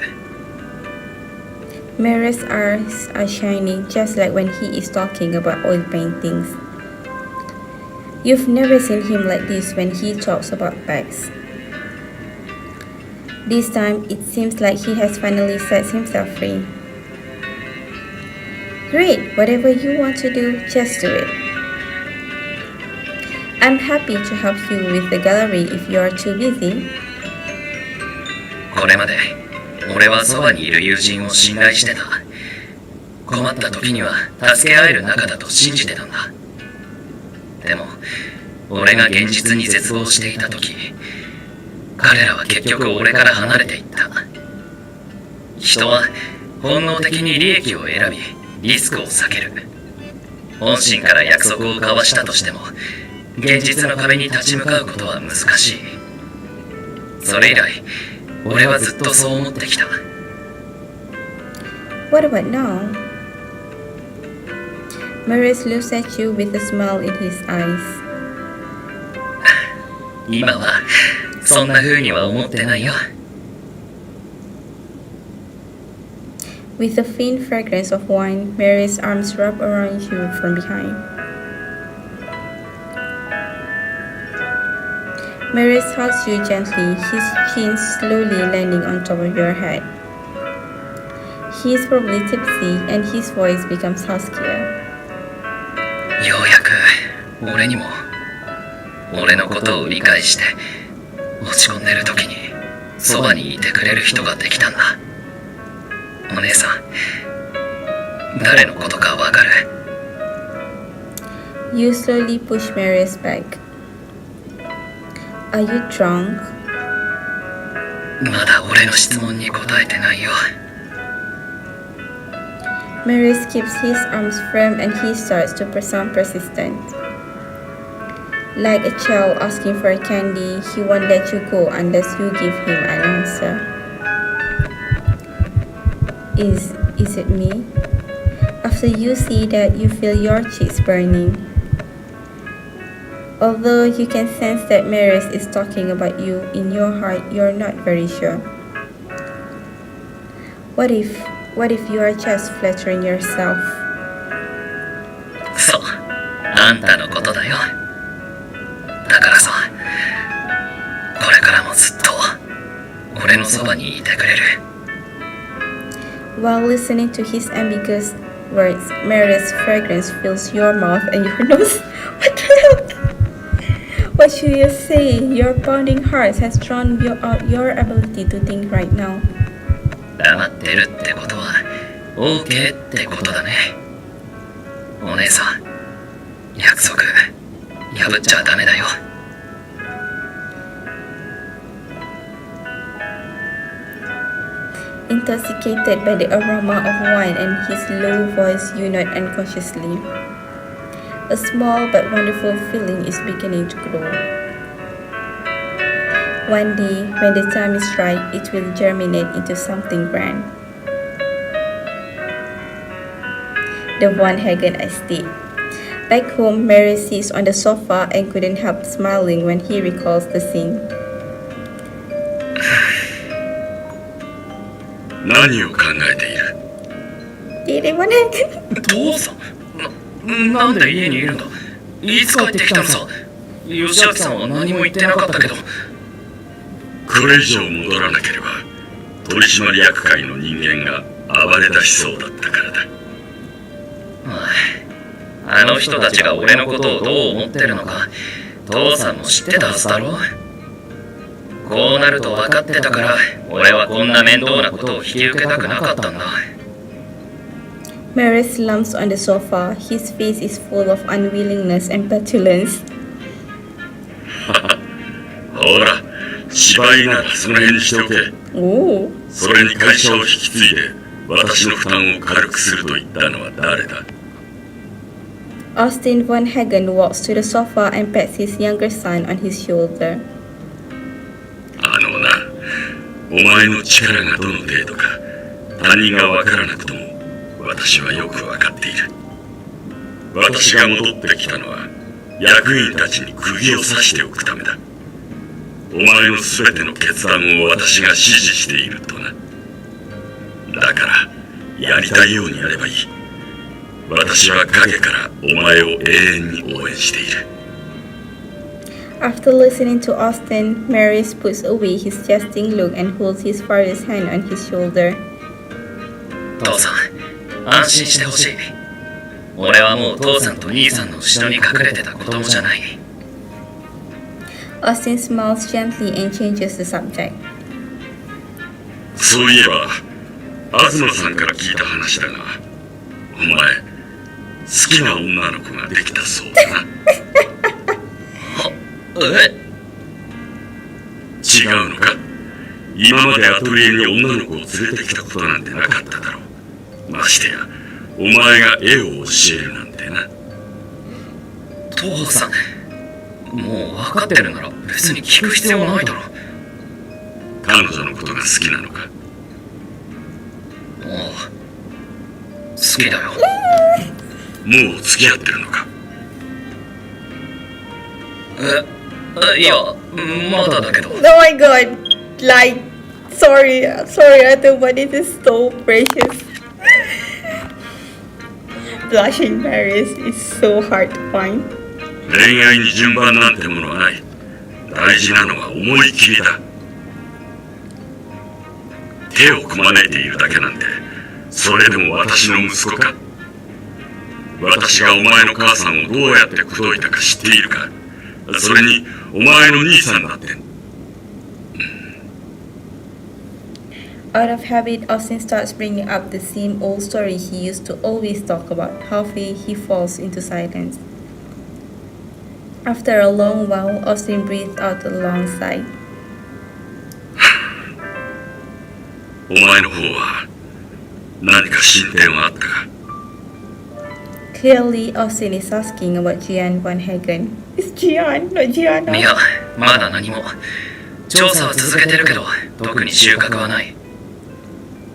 Marius' eyes are shining just like when he is talking about oil paintings. You've never seen him like this when he talks about PAX. This time, it seems like he has finally set himself free. Great, whatever you want to do, just do it. I'm happy to help you with the gallery if you are too busy. これまで俺はそばにいる友人を信頼してた。困った時には助け合える仲だと信じてたんだ。でも俺が現実に絶望していた時、彼らは結局俺から離れていった。人は本能的に利益を選びリスクを避ける。本心から約束を交わしたとしても現実の壁に立ち向かうことは難しい。それ以来俺はずっとそう思ってきた。 What about now? Marius looks at you with a smile in his eyes. 今はそんな風には思ってないよ。 With a faint fragrance of wine, Marius' arms wrap around you from behind. Marius hugs you gently, his chin slowly landing on top of your head. He is probably tipsy and his voice becomes huskier. ようやく俺にも俺のことを理解して落ち込んでる時にそばにいてくれる人ができたんだ。お姉さん、誰のことかわかる？ You slowly push Marius back. Are you drunk? まだ俺の質問に答えてないよ。 Marius keeps his arms firm and he starts to sound persistent. Like a child asking for a candy, he won't let you go unless you give him an answer. Is it me? After you see that, you feel your cheeks burning. Although you can sense that Marius is talking about you, in your heart you're not very sure. What if you are just flattering yourself? そう、あんたのことだよ。だからさ、これからもずっと俺のそばにいてくれる。While listening to his ambiguous words, Marius' fragrance fills your mouth and your nose. What the hell? What should you say? Your pounding heart has drawn out your ability to think right now. 黙ってるってことは OK ってことだね。お姉さん、約束破っちゃダメだよ。Intoxicated by the aroma of wine and his low voice, you nod unconsciously. A small but wonderful feeling is beginning to grow. One day, when the time is right, it will germinate into something grand. The Von Hagen estate. Back home, Mary sits on the sofa and couldn't help smiling when he recalls the scene. 何を考えている？ Did Von Hagen? 父さん、なんで家にいるんだ？いつ帰ってきたのさ？吉明さんは何も言ってなかったけど。これ以上戻らなければ取締役会の人間が暴れ出しそうだったからだ。あの人たちが俺のことをどう思ってるのか父さんも知ってたはずだろ。こうなると分かってたから俺はこんな面倒なことを引き受けたくなかったんだ。 Marius slumps on the sofa. His face is full of unwillingness and petulance. ほら、芝居ならその辺にしておけ。 Ooh. それに会社を引き継いで私の負担を軽くすると言ったのは誰だ？ Austin Von Hagen walks to the sofa and pats his younger son on his shoulder. あのな、お前の力がどの程度か他人が分からなくとも私はよく分かっている。私が戻ってきたのは役員たちに釘を刺しておくためだ。お前の全ての決断を私が指示しているとな。だからやりたいようにやればいい。私は陰からお前を永遠に応援している。 After listening to Austin, Marius puts away his jesting look and holds his father's hand on his shoulder. 父さん、安心してほしい。俺はもう父さんと兄さんの後ろに隠れてた子供じゃない。 Austin smiles gently and changes the subject. そういえば、東さんから聞いた話だが、お前、好きな女の子ができたそうだな。え？違うのか？今までアトリエに女の子を連れてきたことなんてなかっただろう。ましてや、お前が絵を教えるなんてな。父さん、もう分かってるなら別に聞く必要ないだろ。彼女のことが好きなのか？もう好きだよ。もう付き合ってるのか？いや、まだだけど。Oh my god! Like, sorry, Arthur, but it is so precious. Blushing Marius is so hard to find. 恋愛に順番なんてものはない。大事なのは思い切りだ。手をこまねいているだけなんて、それでも私の息子か？私がお前の母さんをどうやって口説いたか知っているか？それにお前の兄さんだって。Out of habit, Austin starts bringing up the same old story he used to always talk about. Halfway, he falls into silence. After a long while, Austin breathed out a long sigh. お前の方は何か進展はあったか？ Clearly, Austin is asking about Gian Von Hagen. It's Gian, not Gianna. いや、まだ何も。調査は続けてるけど、特に収穫はない。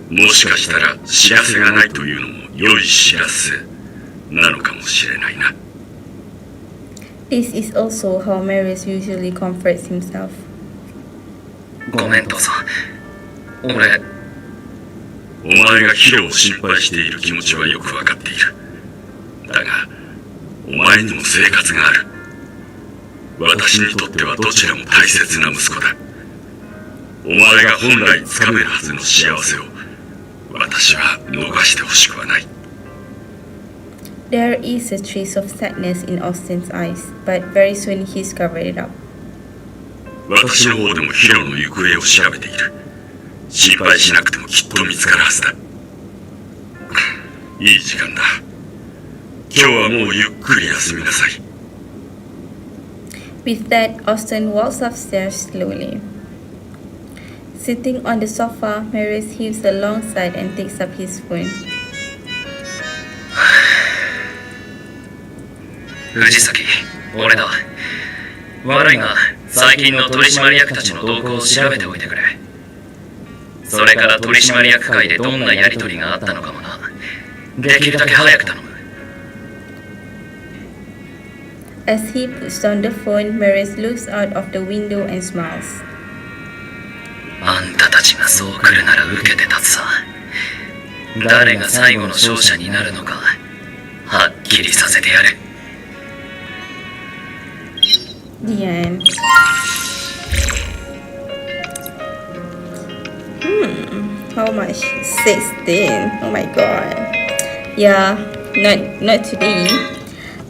もしかしたら知らせがないというのも良い知らせなのかもしれないな。This is also how Marius usually comforts himself. ごめん父さん。俺、お前がヒロを心配している気持ちはよくわかっている。だが、お前にも生活がある。私にとってはどちらも大切な息子だ。お前が本来つかめるはずの幸せを私は逃してほしくはない。There is a trace of sadness in Austin's eyes, but very soon he's covered it up. 私の方でもヒロの行方を調べている。心配しなくてもきっと見つかるはずだ。いい時間だ。今日はもうゆっくり休みなさい。With that, Austin walks upstairs slowly. Sitting on the sofa, Marius heaves a long sigh and takes up his phone. 藤崎、俺だ。悪いが、最近の取締役たちの動向を調べておいてくれ。それから取締役会でどんなやりとりがあったのかもな。できるだけ早く頼む。As he puts down the phone, Marius looks out of the window and smiles. あんたたちがそう来るなら受けて立つさ。誰が最後の勝者になるのか、はっきりさせてやる。The end. How much? 16. Oh my god. Yeah, not today.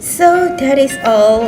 So that is all.